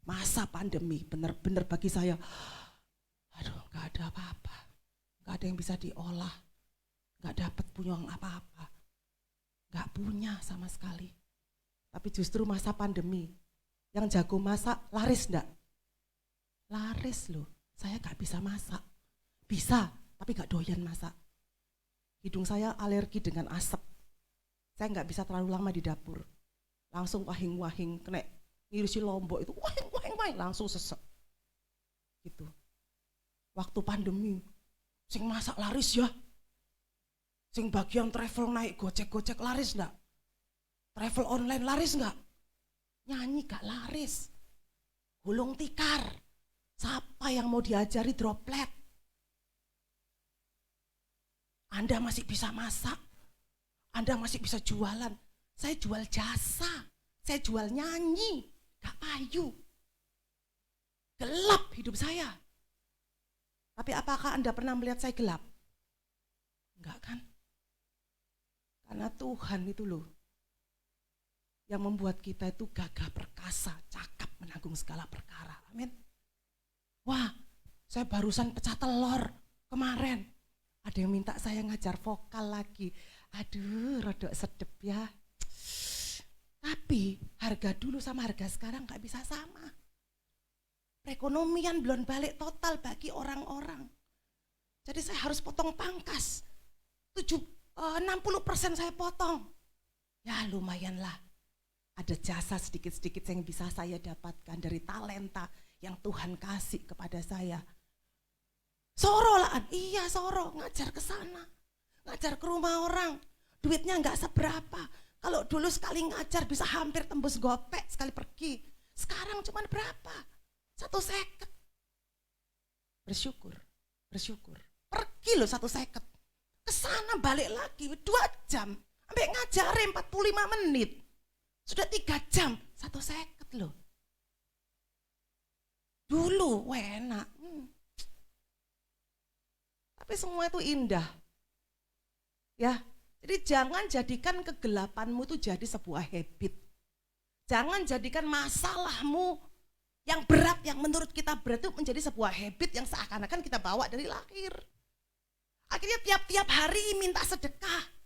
Masa pandemi benar-benar bagi saya, aduh nggak ada apa-apa. Gak ada yang bisa diolah, gak dapat punya apa-apa, gak punya sama sekali. Tapi justru masa pandemi, yang jago masak laris enggak? Laris loh, saya gak bisa masak. Bisa, tapi gak doyan masak. Hidung saya alergi dengan asap. Saya gak bisa terlalu lama di dapur. Langsung wahing-wahing, kena ngirisi lombok itu, wahing, langsung sesek. Gitu. Waktu pandemi, sing masak laris ya. Sing bagian travel naik gocek-gocek laris enggak? Travel online laris nggak? Nyanyi gak laris. Gulung tikar. Siapa yang mau diajari droplet? Anda masih bisa masak. Anda masih bisa jualan. Saya jual jasa. Saya jual nyanyi. Gak payu. Gelap hidup saya. Tapi apakah Anda pernah melihat saya gelap? Enggak kan? Karena Tuhan itu loh yang membuat kita itu gagah perkasa, cakap menanggung segala perkara. Amin. Wah, saya barusan pecah telur kemarin. Ada yang minta saya ngajar vokal lagi. Aduh, rodok sedep ya. Tapi harga dulu sama harga sekarang gak bisa sama. Perekonomian belum balik total bagi orang-orang. Jadi saya harus potong pangkas. 60% saya potong. Ya lumayan lah. Ada jasa sedikit-sedikit yang bisa saya dapatkan dari talenta yang Tuhan kasih kepada saya. Soro lah, iya soro, ngajar ke sana. Ngajar ke rumah orang, duitnya nggak seberapa. Kalau dulu sekali ngajar bisa hampir tembus gopek sekali pergi. Sekarang cuma berapa? 150. Bersyukur. Pergi loh 150. Kesana balik lagi 2 jam. Sampai ngajarin 45 menit. Sudah 3 jam, 150 loh. Dulu enak. Tapi semua itu indah. Ya, jadi jangan jadikan kegelapanmu itu jadi sebuah habit. Jangan jadikan masalahmu yang berat, yang menurut kita berat itu menjadi sebuah habit yang seakan-akan kita bawa dari lahir. Akhirnya tiap-tiap hari minta sedekah.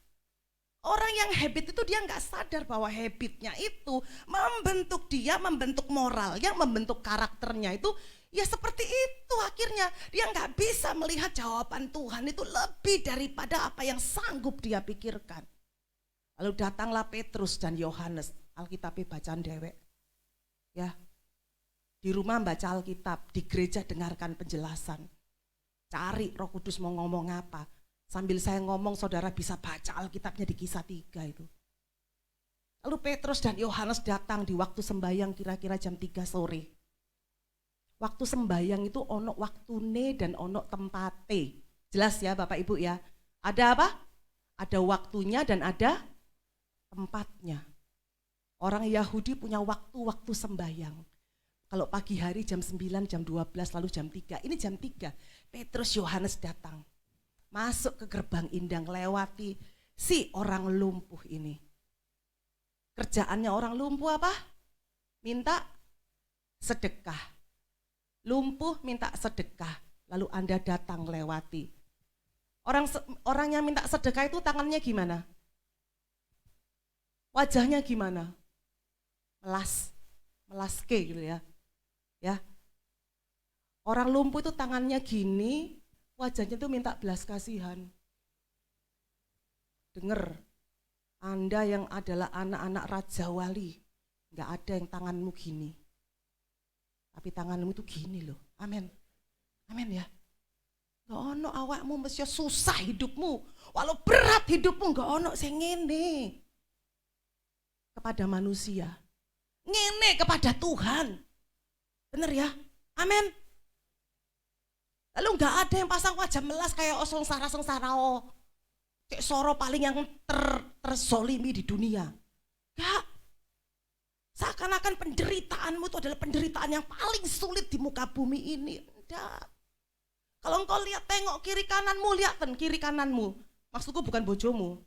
Orang yang habit itu dia nggak sadar bahwa habitnya itu membentuk dia, membentuk moralnya, membentuk karakternya itu ya seperti itu. Akhirnya dia nggak bisa melihat jawaban Tuhan itu lebih daripada apa yang sanggup dia pikirkan. Lalu datanglah Petrus dan Yohanes, Alkitabnya bacaan dewek. Ya, di rumah baca Alkitab, di gereja dengarkan penjelasan. Cari Roh Kudus mau ngomong apa. Sambil saya ngomong saudara bisa baca Alkitabnya di Kisah 3 itu. Lalu Petrus dan Yohanes datang di waktu sembahyang kira-kira jam 3 sore. Waktu sembahyang itu ono waktune dan ono tempate. Jelas ya Bapak Ibu ya. Ada apa? Ada waktunya dan ada tempatnya. Orang Yahudi punya waktu-waktu sembahyang. Kalau pagi hari jam 9, jam 12, lalu jam 3. Ini jam 3. Petrus Yohanes datang. Masuk ke gerbang indah, lewati si orang lumpuh ini. Kerjaannya orang lumpuh apa? Minta sedekah. Lumpuh minta sedekah. Lalu Anda datang lewati. Orang yang minta sedekah itu tangannya gimana? Wajahnya gimana? Melaske gitu ya. Ya. Orang lumpuh itu tangannya gini, wajahnya tuh minta belas kasihan. Dengar, Anda yang adalah anak-anak Raja Wali, gak ada yang tanganmu gini. Tapi tanganmu tuh gini loh, amin. Amin ya. Gak ono awakmu mesti susah hidupmu, walau berat hidupmu gak ono sing ngene. Kepada manusia, ngene kepada Tuhan. Bener ya, amin. Lalu gak ada yang pasang wajah melas kayak sengsara-sengsara cek soro paling yang terzolimi di dunia. Gak. Seakan-akan penderitaanmu itu adalah penderitaan yang paling sulit di muka bumi ini. Enggak. Kalau engkau lihat tengok kiri kananmu, lihat kiri kananmu. Maksudku bukan bojomu.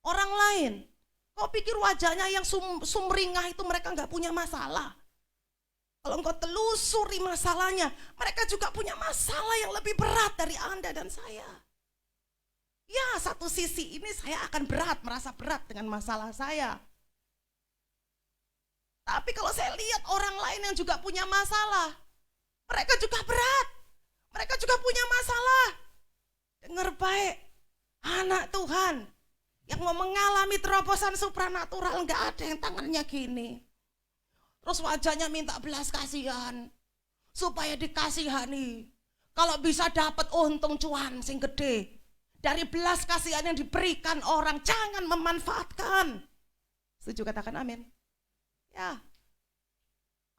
Orang lain. Kau pikir wajahnya yang sumringah itu mereka gak punya masalah. Kalau engkau telusuri masalahnya, mereka juga punya masalah yang lebih berat dari Anda dan saya. Ya, satu sisi ini saya akan merasa berat dengan masalah saya. Tapi kalau saya lihat orang lain yang juga punya masalah, mereka juga berat. Mereka juga punya masalah. Dengar baik, anak Tuhan yang mau mengalami terobosan supranatural, enggak ada yang tangannya gini. Terus wajahnya minta belas kasihan supaya dikasihani. Kalau bisa dapat untung cuan sing gede dari belas kasihan yang diberikan orang, jangan memanfaatkan. Setuju, katakan amin. Ya,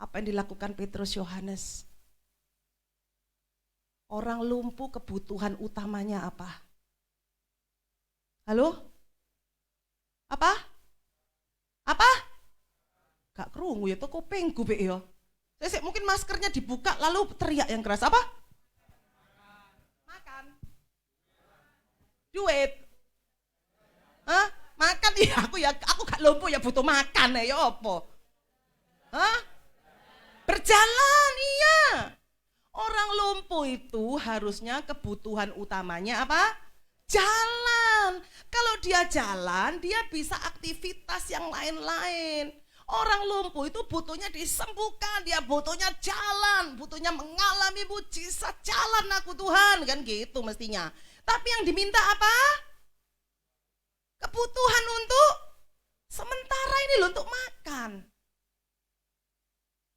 apa yang dilakukan Petrus Yohanes? Orang lumpuh kebutuhan utamanya apa? Halo? Apa? Apa? Gak kerungu ya, toko penggu be ya. Mungkin maskernya dibuka lalu teriak yang keras. Apa? Makan. Duit. Hah? Makan ya, aku gak lumpuh ya, butuh makan ya apa? Hah? Berjalan, iya. Orang lumpuh itu harusnya kebutuhan utamanya apa? Jalan. Kalau dia jalan, dia bisa aktivitas yang lain-lain. Orang lumpuh itu butuhnya disembuhkan, dia butuhnya jalan, butuhnya mengalami mujizat, jalan aku Tuhan, kan gitu mestinya. Tapi yang diminta apa? Kebutuhan untuk sementara ini loh, untuk makan.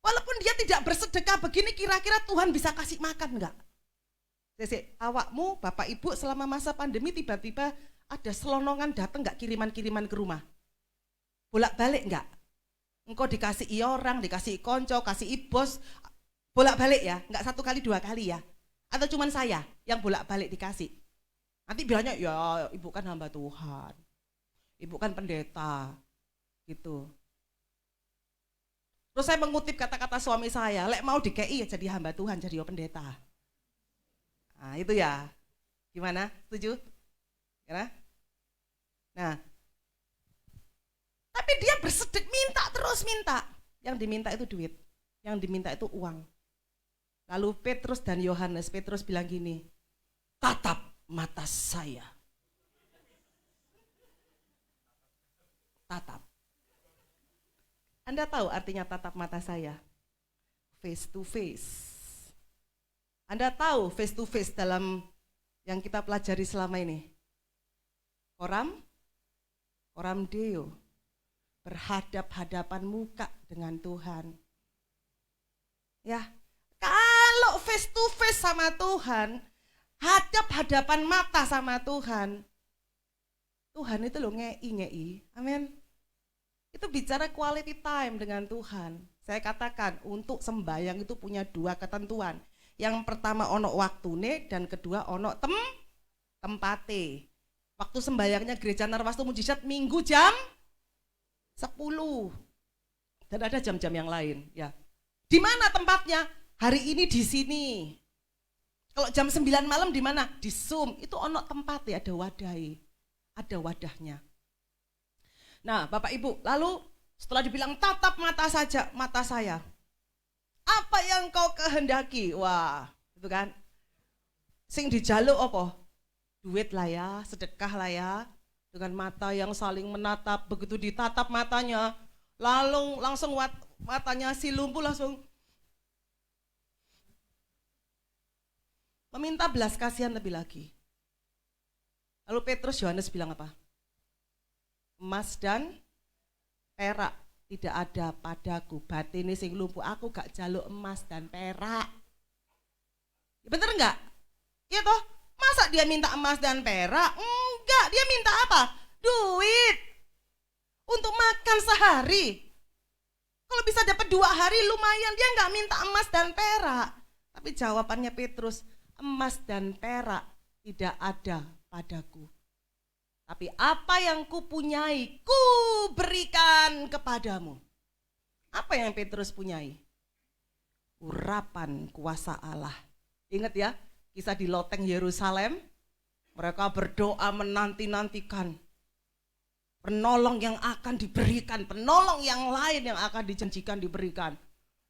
Walaupun dia tidak bersedekah begini, kira-kira Tuhan bisa kasih makan enggak? Awakmu, Bapak Ibu selama masa pandemi tiba-tiba ada selonongan datang enggak, kiriman-kiriman ke rumah? Bolak-balik enggak? Engkau dikasih orang, dikasih konco, kasih bos, bolak-balik ya? Enggak 1 kali 2 kali ya? Atau cuman saya yang bolak-balik dikasih? Nanti bilangnya, ya ibu kan hamba Tuhan, ibu kan pendeta, gitu. Terus saya mengutip kata-kata suami saya, lek mau dikei ya jadi hamba Tuhan, jadi pendeta. Nah itu ya, gimana? Setuju? Ya? Nah, tapi dia bersedek, minta terus minta. Yang diminta itu duit, yang diminta itu uang. Lalu Petrus dan Yohanes, Petrus bilang gini, tatap mata saya. Tatap. Anda tahu artinya tatap mata saya? Face to face. Anda tahu face to face dalam yang kita pelajari selama ini? Coram Deo. Berhadap-hadapan muka dengan Tuhan. Ya, kalau face to face sama Tuhan, hadap-hadapan mata sama Tuhan, Tuhan itu loh ngei. Amin. Itu bicara quality time dengan Tuhan. Saya katakan untuk sembahyang itu punya 2 ketentuan. Yang pertama ono waktune dan kedua ono tempate. Waktu sembahyangnya Gereja Narwastu Mujizat Minggu jam 10. Dan ada jam-jam yang lain, ya. Di mana tempatnya? Hari ini di sini. Kalau jam 9 malam di mana? Di Zoom. Itu ono tempat ya, ada wadai. Ada wadahnya. Nah, Bapak Ibu, lalu setelah dibilang tatap mata saya. Apa yang kau kehendaki? Wah, itu kan. Sing dijaluk apa? Duit lah ya, sedekah lah ya. Dengan mata yang saling menatap, begitu ditatap matanya, lalu langsung matanya si lumpuh langsung meminta belas kasihan lebih lagi. Lalu Petrus Yohanes bilang apa? Emas dan perak tidak ada padaku, batine sing lumpuh, aku gak jaluk emas dan perak. Bener enggak? Iya toh? Masa dia minta emas dan perak? Enggak, dia minta apa? Duit. Untuk makan sehari. Kalau bisa dapat 2 hari lumayan, dia enggak minta emas dan perak. Tapi jawabannya Petrus, emas dan perak tidak ada padaku. Tapi apa yang kupunyai, ku berikan kepadamu. Apa yang Petrus punyai? Urapan kuasa Allah. Ingat ya, kisah di loteng Yerusalem, mereka berdoa menanti-nantikan penolong yang akan diberikan, penolong yang lain yang akan dijanjikan diberikan.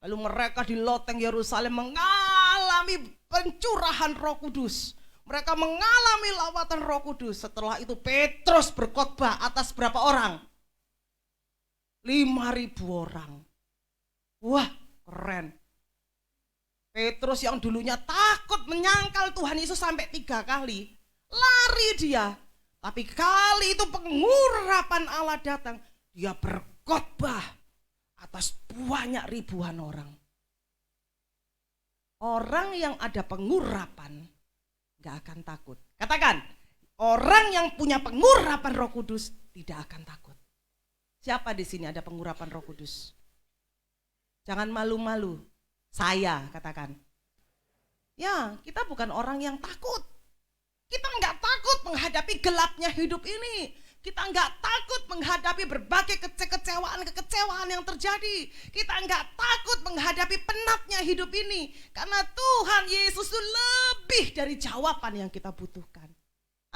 Lalu mereka di loteng Yerusalem mengalami pencurahan Roh Kudus. Mereka mengalami lawatan Roh Kudus. Setelah itu Petrus berkhotbah atas berapa orang? 5.000 orang. Wah, keren. Petrus yang dulunya takut menyangkal Tuhan Yesus sampai 3 kali, lari dia. Tapi kali itu pengurapan Allah datang, dia berkhotbah atas banyak ribuan orang. Orang yang ada pengurapan gak akan takut. Katakan, orang yang punya pengurapan Roh Kudus tidak akan takut. Siapa di sini ada pengurapan Roh Kudus? Jangan malu-malu. Saya katakan. Ya, kita bukan orang yang takut. Kita nggak takut menghadapi gelapnya hidup ini. Kita nggak takut menghadapi berbagai kekecewaan yang terjadi. Kita nggak takut menghadapi penatnya hidup ini. Karena Tuhan Yesus itu lebih dari jawaban yang kita butuhkan.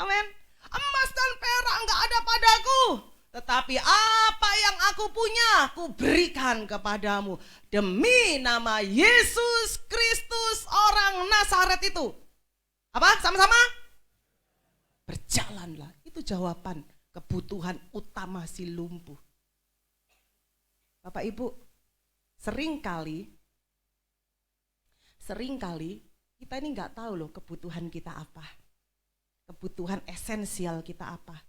Amin. Emas dan perak nggak ada padaku. Tetapi apa yang aku punya, aku berikan kepadamu. Demi nama Yesus Kristus orang Nazaret itu. Apa? Sama-sama? Berjalanlah. Itu jawaban kebutuhan utama si lumpuh. Bapak Ibu, seringkali kita ini nggak tahu loh kebutuhan kita apa. Kebutuhan esensial kita apa.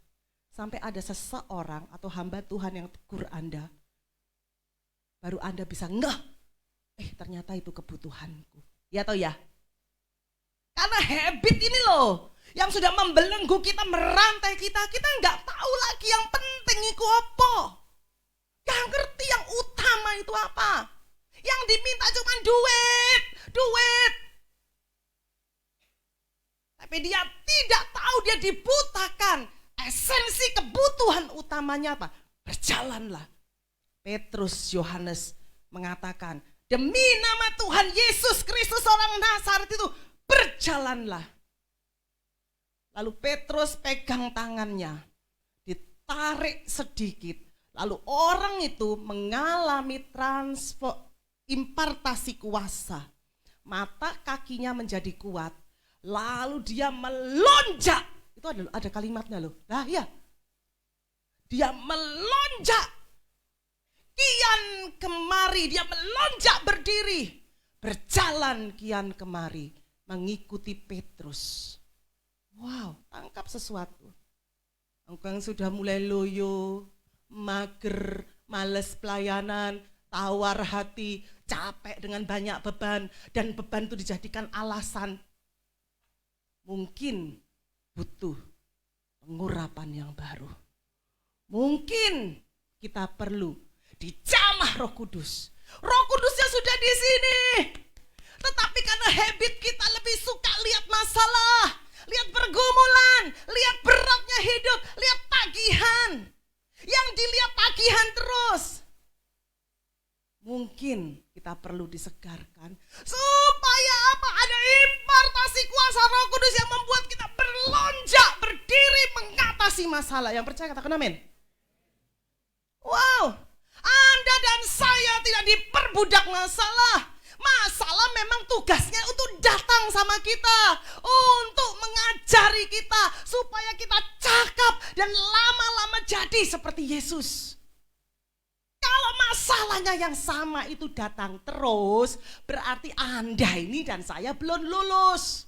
Sampai ada seseorang atau hamba Tuhan yang tegur Anda, baru Anda bisa ngeh, ternyata itu kebutuhanku. Ya atau ya? Karena habit ini loh, yang sudah membelenggu kita, merantai kita nggak tahu lagi yang penting itu apa. Gak ngerti yang utama itu apa. Yang diminta cuma duit. Tapi dia tidak tahu, dia dibutakan. Esensi kebutuhan utamanya apa? Berjalanlah. Petrus Yohanes mengatakan, demi nama Tuhan Yesus Kristus orang Nazaret itu, berjalanlah. Lalu Petrus pegang tangannya, ditarik sedikit. Lalu orang itu mengalami impartasi kuasa. Mata kakinya menjadi kuat. Lalu dia melonjak. Itu ada kalimatnya loh. Nah ya. Dia melonjak. Kian kemari. Dia melonjak berdiri. Berjalan kian kemari. Mengikuti Petrus. Wow, tangkap sesuatu. Engkau yang sudah mulai loyo, mager, males pelayanan, tawar hati, capek dengan banyak beban. Dan beban itu dijadikan alasan. Mungkin butuh pengurapan yang baru. Mungkin kita perlu dijamah Roh Kudus. Roh Kudusnya sudah di sini. Tetapi karena habit kita lebih suka lihat masalah, lihat pergumulan, lihat beratnya hidup, lihat tagihan. Yang dilihat tagihan terus. Mungkin kita perlu disegarkan supaya apa? Ada impartasi kuasa Roh Kudus yang membuat kita berlonjak, berdiri mengatasi masalah. Yang percaya katakan amin. Wow, Anda dan saya tidak diperbudak masalah. Masalah memang tugasnya untuk datang sama kita, untuk mengajari kita supaya kita cakap dan lama-lama jadi seperti Yesus. Kalau masalahnya yang sama itu datang terus, berarti Anda ini dan saya belum lulus.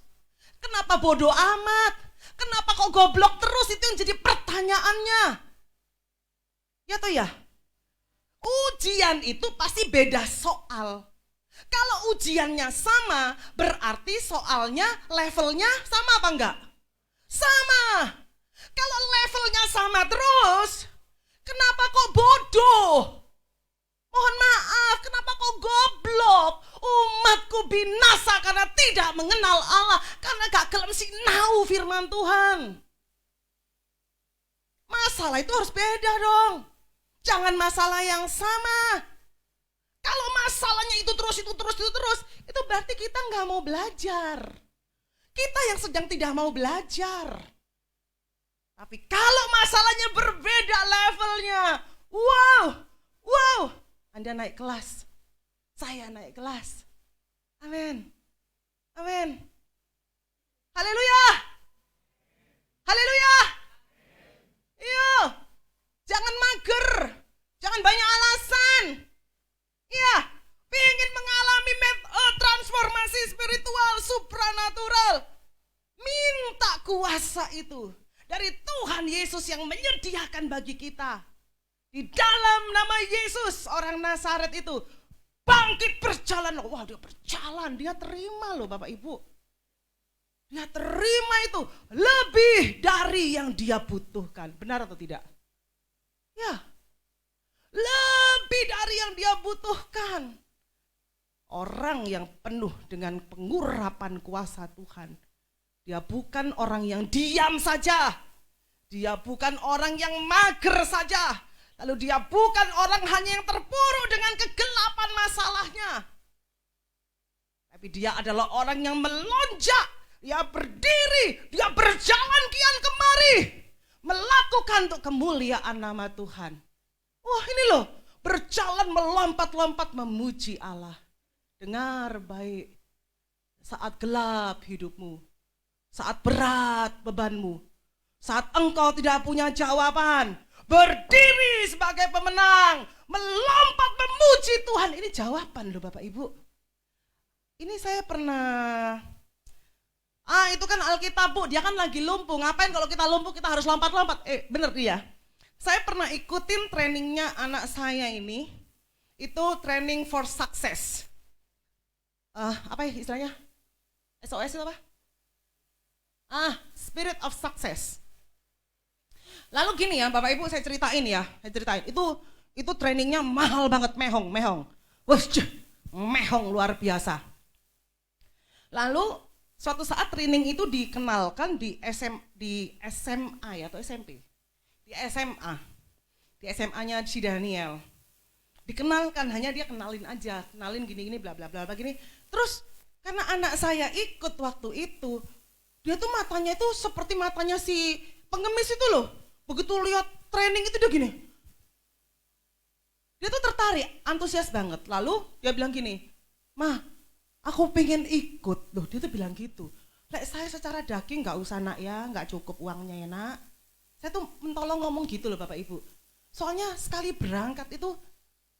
Kenapa bodoh amat? Kenapa kok goblok terus? Itu yang jadi pertanyaannya. Ya toh ya? Ujian itu pasti beda soal. Kalau ujiannya sama, berarti soalnya levelnya sama apa enggak? Sama. Kalau levelnya sama terus, kenapa kok bodoh? Mohon maaf, kenapa kok goblok? Umatku binasa karena tidak mengenal Allah, karena gak gelem sinau firman Tuhan. Masalah itu harus beda dong. Jangan masalah yang sama. Kalau masalahnya itu terus, itu berarti kita gak mau belajar. Kita yang sedang tidak mau belajar. Tapi kalau masalahnya berbeda levelnya, wow, Anda naik kelas, saya naik kelas. Amin. Haleluya. Iya, jangan mager, jangan banyak alasan. Iya, ingin mengalami transformasi spiritual, supranatural. Minta kuasa itu dari Tuhan Yesus yang menyediakan bagi kita. Di dalam nama Yesus, orang Nazaret itu bangkit berjalan. Wah, dia berjalan, dia terima loh Bapak Ibu. Dia terima itu lebih dari yang dia butuhkan. Benar atau tidak? Ya. lebih dari yang dia butuhkan. Orang yang penuh dengan pengurapan kuasa Tuhan. Dia bukan orang yang diam saja. Dia bukan orang yang mager saja. Lalu dia bukan orang hanya yang terpuruk dengan kegelapan masalahnya. Tapi dia adalah orang yang melonjak. Dia berdiri, dia berjalan kian kemari. Melakukan untuk kemuliaan nama Tuhan. Wah ini loh, berjalan melompat-lompat memuji Allah. Dengar baik, saat gelap hidupmu, saat berat bebanmu, saat engkau tidak punya jawaban, berdiri sebagai pemenang, melompat memuji Tuhan. Ini jawaban loh Bapak Ibu. Ini saya pernah, itu kan Alkitab Bu, dia kan lagi lumpuh. Ngapain kalau kita lumpuh kita harus lompat-lompat? Bener dia. Saya pernah ikutin trainingnya anak saya ini, itu training for success. Apa ya istilahnya? SOS itu apa? Spirit of success. Lalu gini ya Bapak Ibu, saya ceritain. Itu trainingnya mahal banget, mehong. Mehong luar biasa. Lalu suatu saat training itu dikenalkan di SMA ya atau SMP? Di SMA. Di SMA-nya si Daniel. Dikenalkan, hanya dia kenalin aja, kenalin gini-gini bla bla bla gini. Terus karena anak saya ikut waktu itu, dia tuh matanya itu seperti matanya si pengemis itu loh. Begitu lihat training itu dia gini. Dia tuh tertarik, antusias banget. Lalu dia bilang gini, "Ma, aku pengen ikut." Loh, dia tuh bilang gitu. "Lek saya secara daging nggak usah nak ya, nggak cukup uangnya ya nak." Saya tuh mentolong ngomong gitu loh Bapak Ibu. Soalnya sekali berangkat itu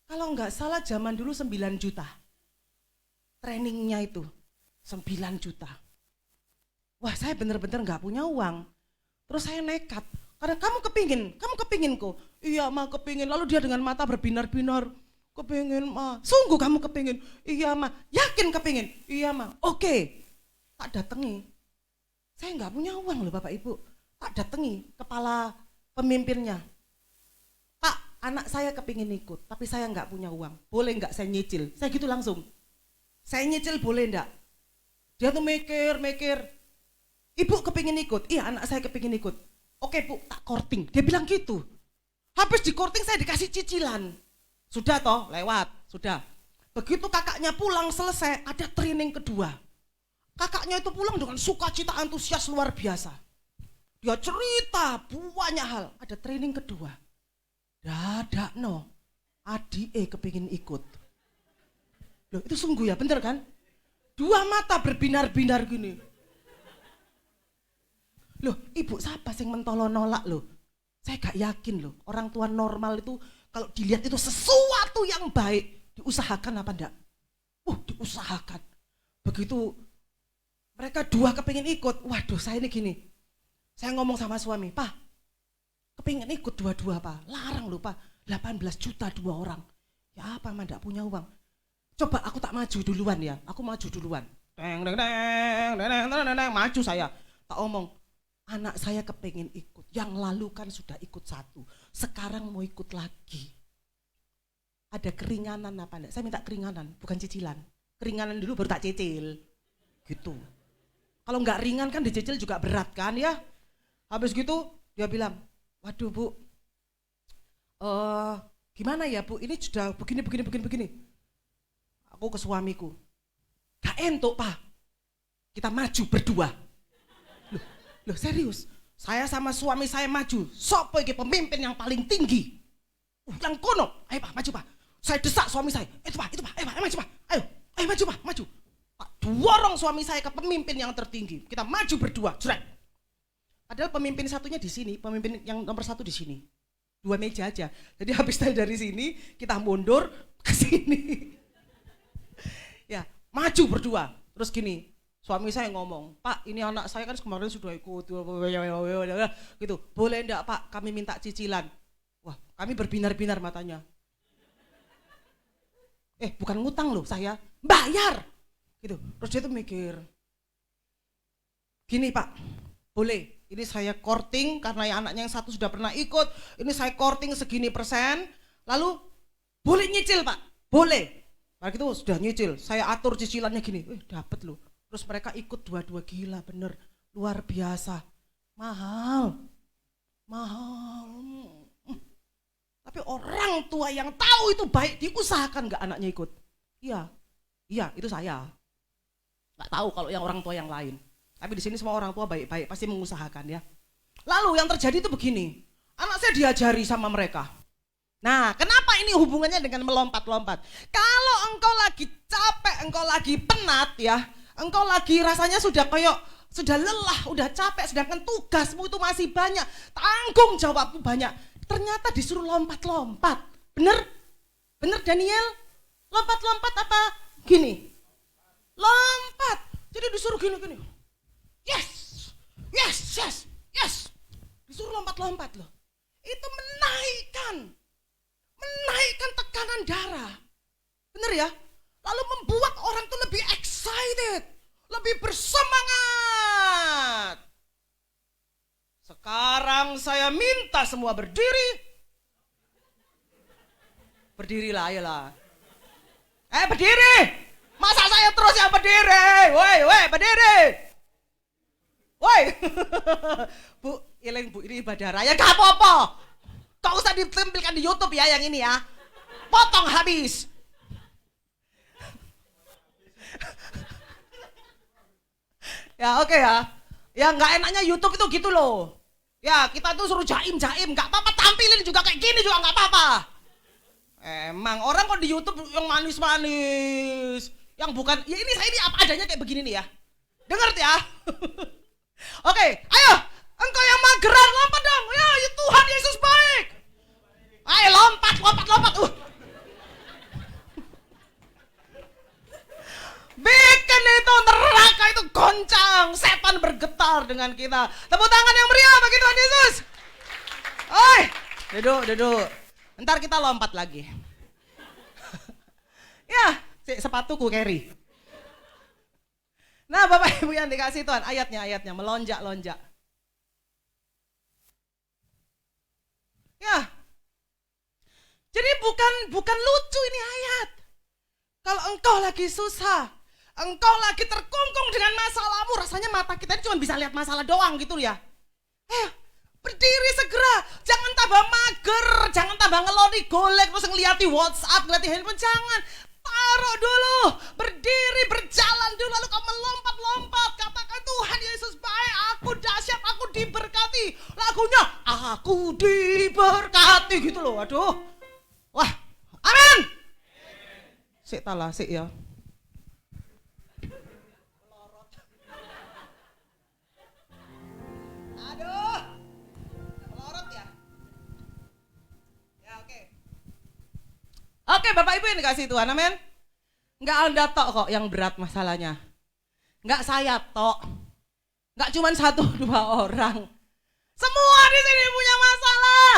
kalau nggak salah zaman dulu 9 juta. Trainingnya itu 9 juta. Wah saya bener-bener nggak punya uang. Terus saya nekat. Karena kamu kepingin kok. Iya Ma kepingin. Lalu dia dengan mata berbinar-binar. Kepingin Ma. Sungguh kamu kepingin? Iya Ma. Yakin kepingin? Iya Ma. Oke. Tak datangi. Saya nggak punya uang loh Bapak Ibu. Tak datangi kepala pemimpinnya. Pak, anak saya kepingin ikut, tapi saya nggak punya uang. Boleh nggak saya nyicil? Saya gitu langsung. Saya nyicil boleh nggak? Dia tuh mikir. Ibu kepingin ikut? Iya anak saya kepingin ikut. Oke Bu, tak korting. Dia bilang gitu. Habis di korting saya dikasih cicilan. Sudah toh, lewat, sudah. Begitu kakaknya pulang selesai, ada training kedua. Kakaknya itu pulang dengan sukacita antusias luar biasa. Dia cerita banyak hal, ada training kedua. Dadak no, adike kepingin ikut. Loh itu sungguh ya, bener kan? Dua mata berbinar-binar gini. Loh ibu siapa sih mentolo nolak loh? Saya gak yakin loh, orang tua normal itu kalau dilihat itu sesuatu yang baik, diusahakan apa enggak? Diusahakan. Begitu mereka dua kepingin ikut, waduh saya ini gini. Saya ngomong sama suami, Pak, kepingin ikut dua-dua Pak, larang loh Pak, 18 juta 2 orang. Ya apa mah enggak punya uang. Coba aku tak maju duluan ya, aku maju duluan. Maju saya. Tak omong, anak saya kepingin ikut, yang lalu kan sudah ikut 1, sekarang mau ikut lagi. Ada keringanan apa enggak? Saya minta keringanan, bukan cicilan. Keringanan dulu baru tak cicil. Gitu. Kalau enggak ringan kan dicicil juga berat kan ya. Habis gitu dia bilang, waduh Bu, gimana ya Bu, ini sudah begini. Aku ke suamiku, gak entuk Pak, kita maju berdua. Loh serius, saya sama suami saya maju, sopo iki pemimpin yang paling tinggi. Yang kono, ayo Pak maju Pak. Saya desak suami saya, itu Pak, ayo maju Pak, ayo maju Pak, maju. Pak dorong suami saya ke pemimpin yang tertinggi, kita maju berdua, jret. Padahal pemimpin satunya di sini, pemimpin yang nomor 1 di sini. 2 meja aja. Jadi habis dari sini, kita mundur ke sini. Ya, maju berdua. Terus gini, suami saya ngomong, Pak ini anak saya kan kemarin sudah ikut. Gitu, boleh enggak Pak kami minta cicilan? Wah, kami berbinar-binar matanya. Bukan ngutang loh saya, bayar. Gitu. Terus dia tuh mikir, gini Pak, boleh. Ini saya korting karena yang anaknya yang 1 sudah pernah ikut. Ini saya korting segini persen. Lalu, boleh nyicil Pak? Boleh. Nah itu sudah nyicil, saya atur cicilannya gini, dapat loh. Terus mereka ikut dua-dua, gila bener, luar biasa. Mahal. Tapi orang tua yang tahu itu baik, diusahakan gak anaknya ikut? Iya itu saya. Gak tahu kalau yang orang tua yang lain. Tapi di sini semua orang tua baik-baik, pasti mengusahakan ya. Lalu yang terjadi itu begini, anak saya diajari sama mereka. Nah, kenapa ini hubungannya dengan melompat-lompat? Kalau engkau lagi capek, engkau lagi penat ya, engkau lagi rasanya sudah lelah, udah capek, sedangkan tugasmu itu masih banyak, tanggung jawabmu banyak. Ternyata disuruh lompat-lompat. Bener? Bener Daniel? Lompat-lompat apa? Gini. Lompat. Jadi disuruh gini. Yes. Disuruh lompat-lompat loh. Itu menaikkan tekanan darah. Bener ya? Lalu membuat orang tuh lebih excited, lebih bersemangat. Sekarang saya minta semua berdiri. Berdirilah, ayolah. Berdiri. Masa saya terus yang berdiri? Woi, berdiri. Woi. Bu, ini ibadah raya, gak apa-apa. Kau usah ditampilkan di YouTube ya yang ini ya. Potong habis. Ya oke ya. Ya nggak enaknya YouTube itu gitu loh. Ya kita tuh suruh jaim, nggak apa-apa, tampilin juga kayak gini juga nggak apa-apa. Emang orang kok di YouTube yang manis-manis, yang bukan, ya ini saya ini apa adanya kayak begini nih ya. Dengar ya. Oke, ayo, engkau yang mageran lompat dong. Ya Tuhan Yesus baik. Ayo lompat. Bikin itu neraka itu goncang, setan bergetar dengan kita. Tepuk tangan yang meriah bagi Tuhan Yesus. Oi, duduk. Ntar kita lompat lagi. Ya, sepatuku carry. Nah, Bapak Ibu yang dikasih Tuhan, ayatnya melonjak-lonjak. Ya. Jadi bukan lucu ini ayat. Kalau engkau lagi susah, engkau lagi terkungkung dengan masalahmu, rasanya mata kita cuma bisa lihat masalah doang gitu ya. Berdiri segera, jangan tambah mager, jangan tambah ngeloni golek terus ngeliati WhatsApp, ngeliati handphone, jangan. Taruh dulu, berdiri, berjalan dulu, lalu kau melompat-lompat, katakan Tuhan Yesus baik, aku dahsyat, aku diberkati. Lagunya, aku diberkati gitu loh, aduh. Wah, amin. Sik ya. Aduh. Melorot ya. Ya oke. Oke, Bapak Ibu yang dikasih Tuhan, amin. Enggak Anda tok kok yang berat masalahnya. Enggak saya tok. Enggak cuma 1-2 orang. Semua di sini punya masalah.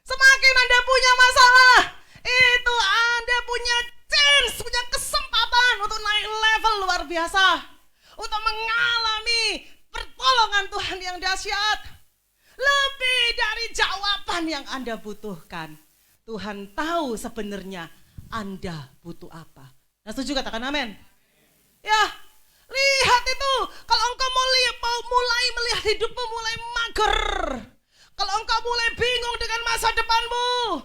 Semakin Anda punya masalah, itu Anda punya chance, punya kesempatan untuk naik level luar biasa. Untuk mengalami pertolongan Tuhan yang dahsyat. Lebih dari jawaban yang Anda butuhkan. Tuhan tahu sebenarnya Anda butuh apa. Nah, setuju katakan amin. Ya, lihat itu. Kalau engkau mau mulai melihat hidupmu mulai mager. Kalau engkau mulai bingung dengan masa depanmu.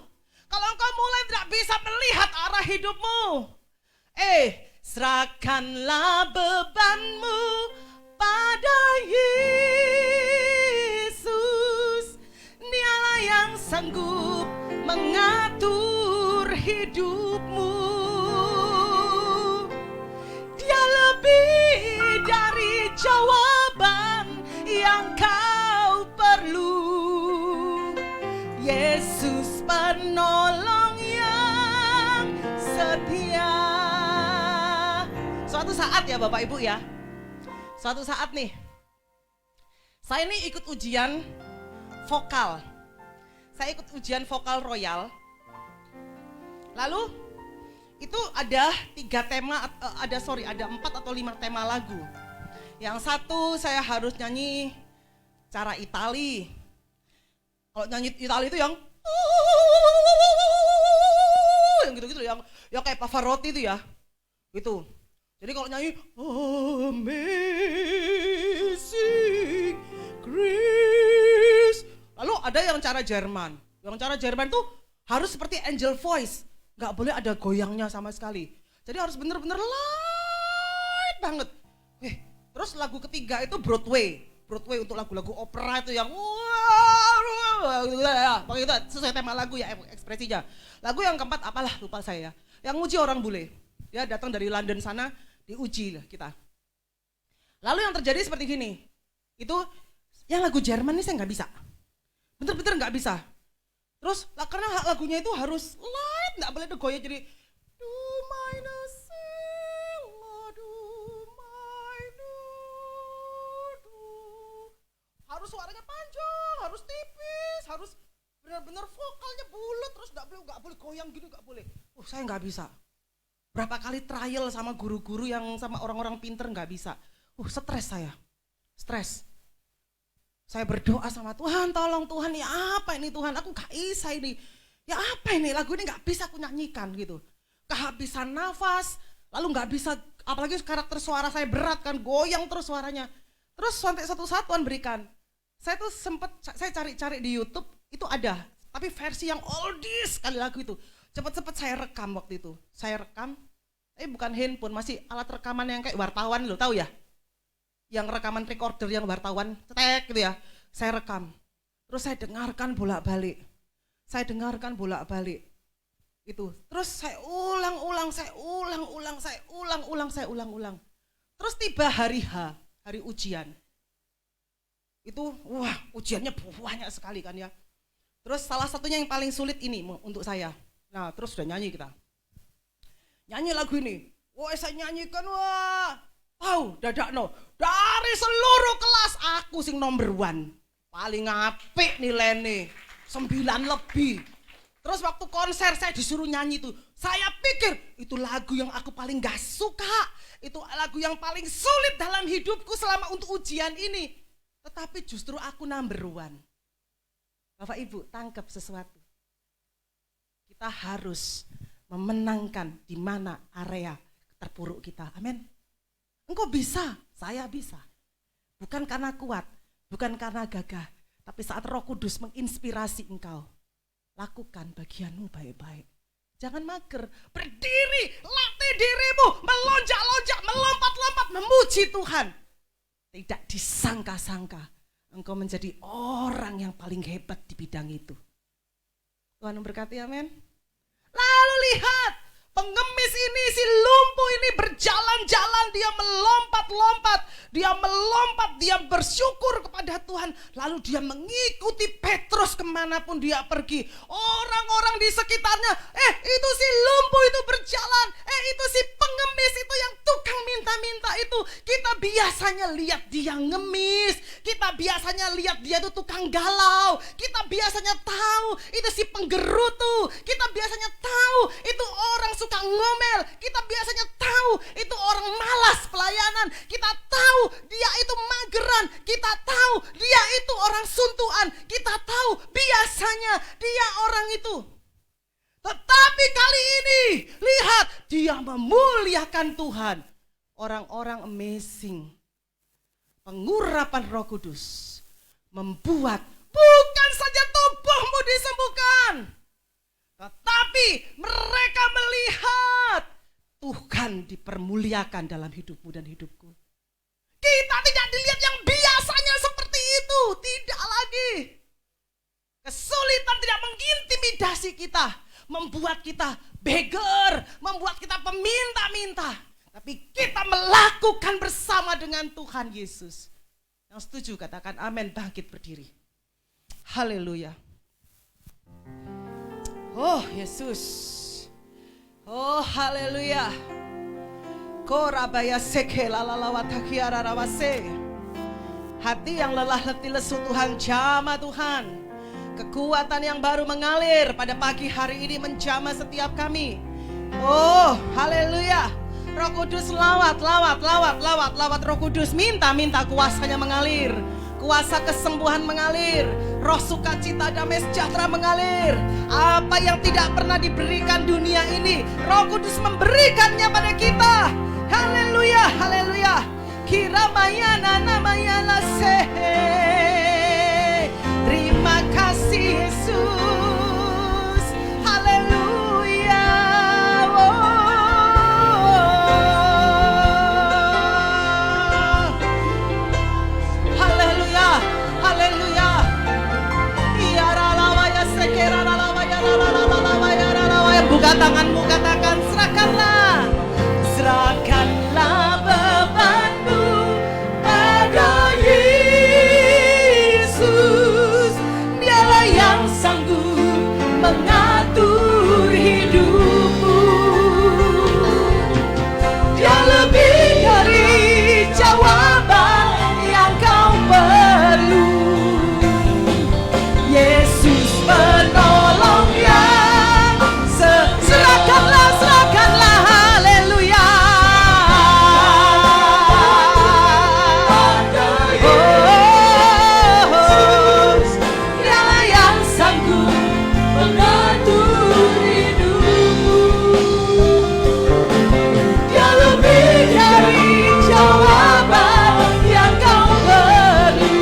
Kalau engkau mulai tidak bisa melihat arah hidupmu. Serahkanlah bebanmu pada Yesus. Dialah yang sanggup mengatur hidupmu. Dia lebih dari jawaban yang kau perlu. Yesus penolong yang setia. Suatu saat ya Bapak Ibu ya. Suatu saat nih. Saya ini ikut ujian vokal. Saya ikut ujian vokal royal. Lalu itu ada 4 atau 5 tema lagu. Yang satu saya harus nyanyi cara Itali. Kalau nyanyi Itali itu yang yang gitu-gitu yang kayak Pavarotti itu ya. Gitu. Jadi kalau nyanyi Amazing Grace. Lalu ada yang cara Jerman. Yang cara Jerman tuh harus seperti angel voice. Gak boleh ada goyangnya sama sekali. Jadi harus bener-bener light banget. Terus lagu ketiga itu Broadway. Broadway untuk lagu-lagu opera itu yang pakai itu sesuai tema lagu ya, ekspresinya. Lagu yang keempat apalah lupa saya. Yang nguji orang bule. Dia datang dari London sana, diuji lah kita. Lalu yang terjadi seperti gini. Itu yang lagu Jerman ini saya nggak bisa. Bener-bener nggak bisa. Terus karena lagunya itu harus light, nggak boleh ada goyang jadi do minor sing, do minor do. Harus suaranya panjang, harus tipis, harus benar-benar vokalnya bulat, terus nggak boleh goyang gini, nggak boleh. Saya nggak bisa. Berapa kali trial sama guru-guru yang sama orang-orang pinter nggak bisa. Stres saya, stres. Saya berdoa sama Tuhan, tolong Tuhan, ya apa ini Tuhan, aku gak bisa ini. Ya apa ini, lagu ini gak bisa aku nyanyikan gitu. Kehabisan nafas, lalu gak bisa, apalagi karakter suara saya berat kan, goyang terus suaranya. Terus sampai satu satuan berikan. Saya tuh saya cari-cari di YouTube, itu ada. Tapi versi yang oldies sekali lagu itu. Cepet-cepet saya rekam waktu itu. Saya rekam, bukan handphone, masih alat rekaman yang kayak wartawan lo, tahu ya? Yang rekaman recorder yang wartawan, cetek gitu ya, saya rekam. Terus saya dengarkan bolak-balik. Itu. Terus saya ulang-ulang. Terus tiba hari H, hari ujian. Itu, ujiannya banyak sekali kan ya. Terus salah satunya yang paling sulit ini untuk saya. Nah, terus sudah nyanyi kita. Nyanyi lagu ini. Saya nyanyikan, tahu dadakno dari seluruh kelas aku sing nomor 1 paling apik nilainya 9 lebih. Terus waktu konser saya disuruh nyanyi itu, saya pikir itu lagu yang aku paling gak suka, itu lagu yang paling sulit dalam hidupku selama untuk ujian ini. Tetapi justru aku number 1. Bapak Ibu tangkap sesuatu, kita harus memenangkan di mana area terpuruk kita. Amin. Engkau bisa, saya bisa. Bukan karena kuat, bukan karena gagah, tapi saat Roh Kudus menginspirasi engkau, lakukan bagianmu baik-baik. Jangan mager, berdiri, latih dirimu, melonjak-lonjak, melompat-lompat, memuji Tuhan. Tidak disangka-sangka, engkau menjadi orang yang paling hebat di bidang itu. Tuhan memberkati, amin. Lalu lihat, pengemis ini, si lumpuh ini berjalan-jalan, dia melompat, dia bersyukur kepada Tuhan. Lalu dia mengikuti Petrus kemanapun dia pergi. Orang-orang di sekitarnya, itu si lumpuh itu berjalan, itu si pengemis itu yang tukang minta-minta itu. Kita biasanya lihat dia ngemis, kita biasanya lihat dia itu tukang galau, kita biasanya tahu itu si penggerutu, kita biasanya tahu itu orang suka ngomel, kita biasanya tahu itu orang malas pelayanan, kita tahu dia itu mageran, kita tahu dia itu orang suntuan, kita tahu biasanya dia orang itu. Tetapi kali ini lihat, dia memuliakan Tuhan. Orang-orang amazing. Pengurapan Roh Kudus membuat bukan saja tubuhmu disembuhkan, tetapi mereka melihat Tuhan dipermuliakan dalam hidupmu dan hidupku. Kita tidak dilihat yang biasanya seperti itu, tidak lagi. Kesulitan tidak mengintimidasi kita, membuat kita beggar, membuat kita peminta-minta. Tapi kita melakukan bersama dengan Tuhan Yesus. Yang setuju katakan amin, bangkit berdiri. Haleluya. Oh Yesus. Oh haleluya. Korabaya seke lalalawatakiara rawase. Hati yang lelah letih lesu Tuhan, jamah Tuhan. Kekuatan yang baru mengalir pada pagi hari ini menjamah setiap kami. Oh haleluya. Roh Kudus lawat Roh Kudus minta kuasanya mengalir. Kuasa kesembuhan mengalir, roh sukacita, damai sejahtera mengalir. Apa yang tidak pernah diberikan dunia ini, Roh Kudus memberikannya pada kita. Haleluya, haleluya. Kiramayana namayala sehe. Terima kasih Yesus. Haleluya. Haleluya, haleluya. Buka tanganmu, katakan serahkanlah. Serahkanlah bebanmu pada Yesus. Dialah yang sanggup mengatur hidupmu. Dia lebih dari jawaban yang kau perlu. Yesus penolong yang serahkanlah, serahkanlah, haleluya. Dialah yang sanggup mengatur hidupmu. Dia lebih dari jawaban yang kau perlu.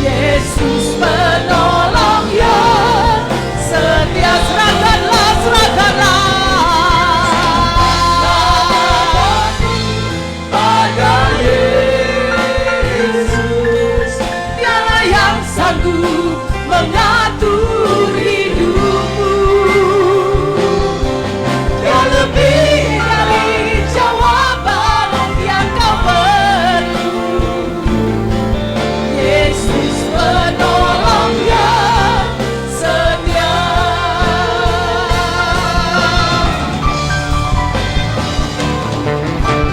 Yesus penolong yang setia, serahkanlah, serahkanlah pada Yesus. Dialah yang sanggup mengatur hidupmu. Dia lebih dari jawaban yang kau perlu. Yesus penolong yang setia.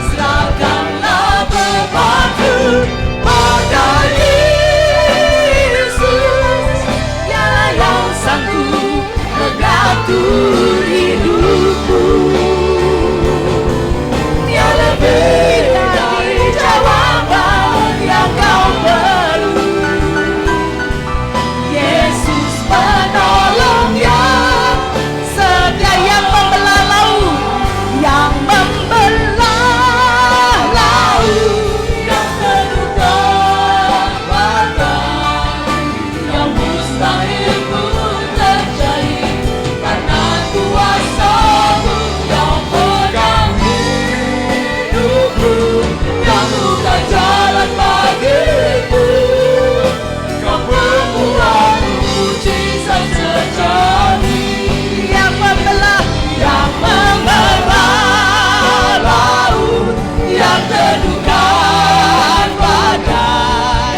Serahkanlah bebanmu pada Yesus. Dialah yang sanggup mengatur hidupmu. Dia lebih dari jawaban yang kau perlu. Yesus penolong yang setia, yang membelah laut, yang membelah laut, yang terluka badai, yang mustahil pun terjadi karena kuasa-Mu yang pegang hidupku, yang buka jalan bagiku. Kau membuat mujizat terjadi. Yang membelah laut, yang teduhkan badai,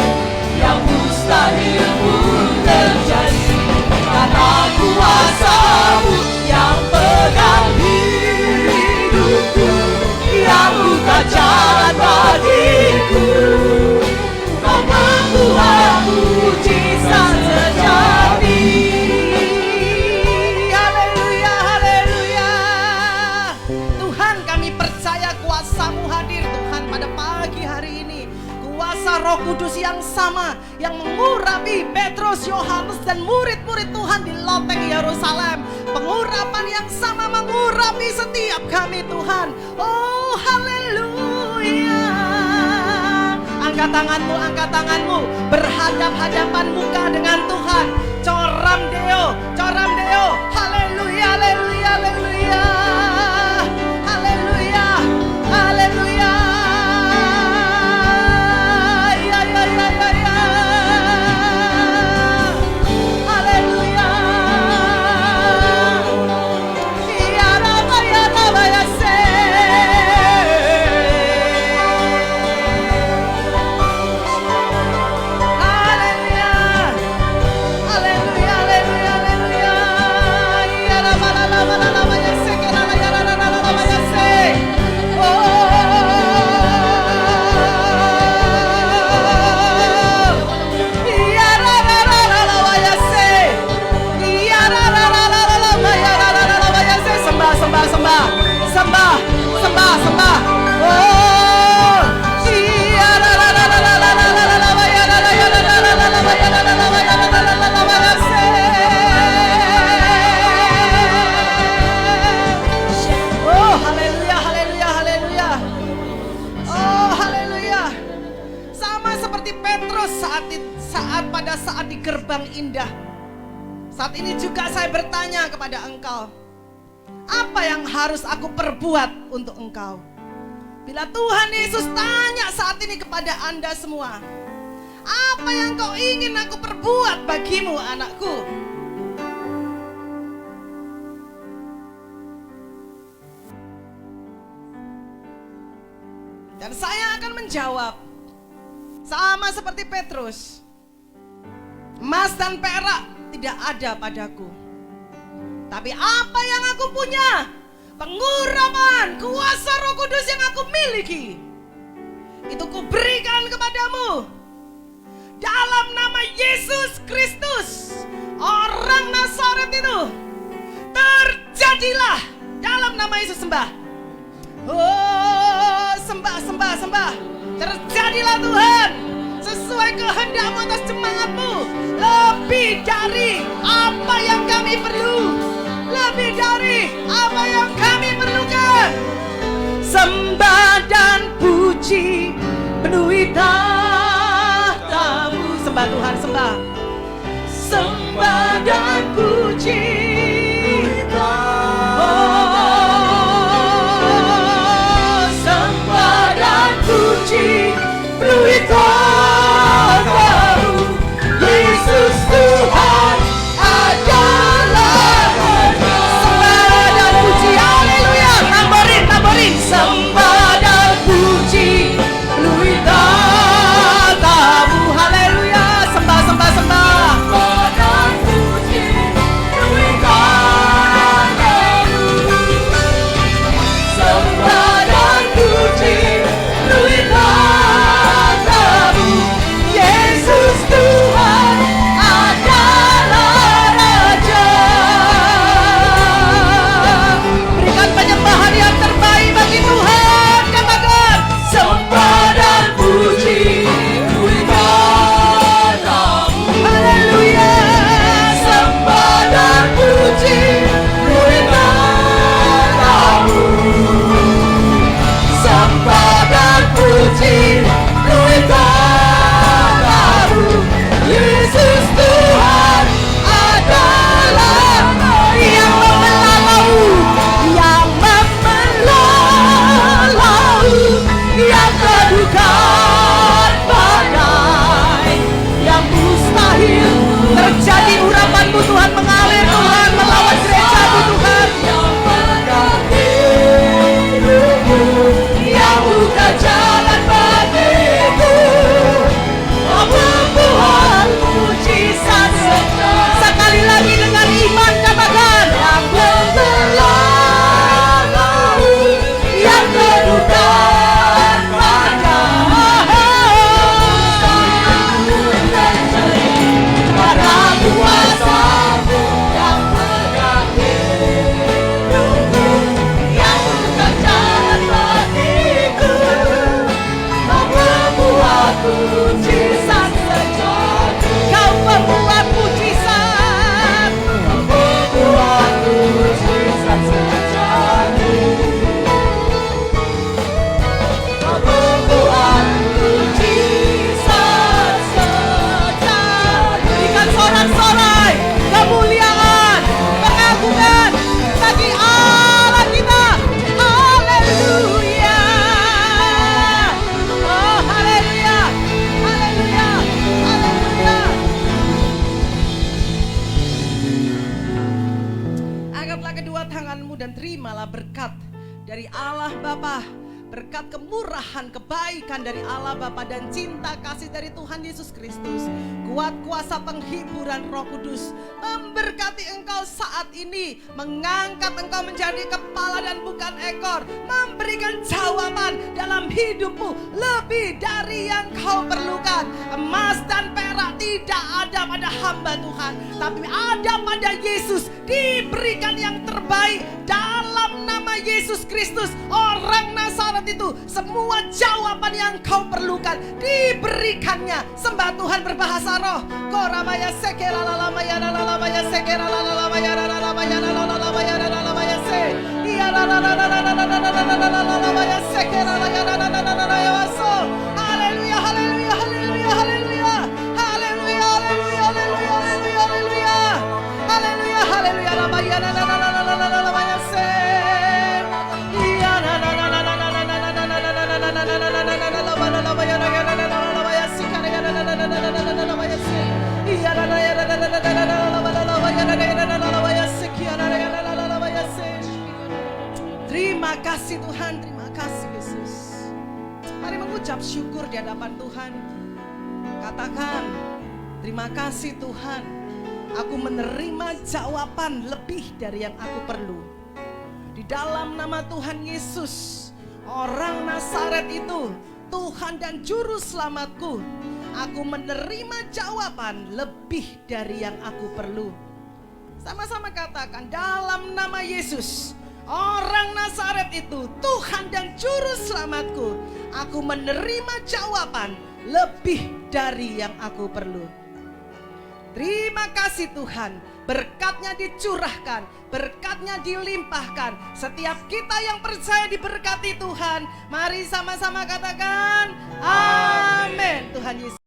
yang mustahil pun terjadi karena kuasa-Mu yang pegang hidupku, yang buka jalan bagiku. Kau membuat mujizat terjadi. Haleluya, haleluya. Tuhan, kami percaya kuasa-Mu hadir Tuhan pada pagi hari ini. Kuasa Roh Kudus yang sama yang mengurapi Petrus, Yohanes dan murid-murid Tuhan di loteng Yerusalem. Pengurapan yang sama mengurapi setiap kami Tuhan. Oh haleluya. Angkat tanganmu, berhadap-hadapan muka dengan Tuhan. Coram Deo, haleluya, haleluya, haleluya. Haleluya, haleluya. Ya, ya, ya, ya, ya. Haleluya. Ya, Rabba, ya, Rabba, ya, se. Haleluya. Haleluya, haleluya, haleluya. pada saat di gerbang indah. Saat ini juga saya bertanya kepada engkau, apa yang harus aku perbuat untuk engkau? Bila Tuhan Yesus tanya saat ini kepada Anda semua, apa yang kau ingin aku perbuat bagimu, anakku? Dan saya akan menjawab sama seperti Petrus. Emas dan perak tidak ada padaku, tapi apa yang aku punya, pengurapan kuasa Roh Kudus yang aku miliki, itu kuberikan kepadamu. Dalam nama Yesus Kristus, orang Nazaret itu, terjadilah dalam nama Yesus. Sembah. Oh, sembah. Terjadilah Tuhan, sesuai kehendak-Mu atas jemaat-Mu. Lebih dari apa yang kami perlu, lebih dari apa yang kami perlukan. Sembah dan puji penuhi tahta-Mu. Sembah Tuhan, sembah. Sembah dan puji. Puji penuhi tahta-Mu. Yesus Tuhan adalah Raja. Sembah dan puji, haleluya. Tamborin. Sembah dan puji penuhi tahta-Mu, haleluya. Sembah. Sembah dan puji penuhi tahta-Mu. Sembah dan puji penuhi tahta-Mu. Yesus Tuhan adalah Raja. Berikan penyembahan yang terbaik bagi Tuhan. Katakan sembah dan puji penuhi tahta-Mu. Haleluya. Sembah dan puji penuhi tahta-Mu. Sembah dan puji penuhi tahta-Mu. Yesus Tuhan adalah yang memelalau, yang teduhkan badai, yang mustahil terjadi. Urapan-Mu Tuhan mengalir, Tuhan melawan gereja-Mu Tuhan. Yang buka jalan bagiku, membuat mujizat. Sekali lagi dengan iman katakan, yang memelalau, yang teduhkan badai, pada kuasa-Mu yang pegang hidupku, yang buka jalan bagiku, membuat mujizat sejati. Kau membuat mujizat, membuat mujizat sejati, membuat mujizat sejati. Berikan sorak-sorai kemuliaan, pengagungan bagi Allah kita. Haleluya. Oh, haleluya. Haleluya. Haleluya. Angkatlah kedua tanganmu dan terimalah berkat dari Allah Bapa, berkat kemurahan, kebaikan dari Allah Bapa, dan cinta kasih dari Tuhan Yesus Kristus, kuat kuasa penghiburan Roh Kudus memberkati engkau saat ini, mengangkat engkau menjadi kepala dan bukan ekor, memberikan jawaban dalam hidupmu lebih dari yang kau perlukan. Emas dan perak tidak ada pada hamba Tuhan, tapi ada pada Yesus. Diberikan yang terbaik dalam nama Yesus Kristus, orang Nazaret itu. Semua jawaban yang kau perlukan diberikannya. Sembah Tuhan berbahasa roh. Korabaya sekera lalamaya lalamaya sekera lalamaya lalamaya lalamaya lalamaya se. Iya lalamaya sekera lalamaya so. Haleluya, haleluya, haleluya, haleluya. Haleluya. kasih Tuhan, terima kasih Yesus. Mari mengucap syukur di hadapan Tuhan. Katakan, terima kasih Tuhan, aku menerima jawaban lebih dari yang aku perlu. Di dalam nama Tuhan Yesus, orang Nazaret itu, Tuhan dan Juru Selamatku, aku menerima jawaban lebih dari yang aku perlu. Sama-sama katakan, dalam nama Yesus, orang Nazaret itu, Tuhan dan Juru Selamatku, aku menerima jawaban lebih dari yang aku perlu. Terima kasih Tuhan, berkatnya dicurahkan, berkatnya dilimpahkan. Setiap kita yang percaya diberkati Tuhan, mari sama-sama katakan amin. Tuhan Yesus.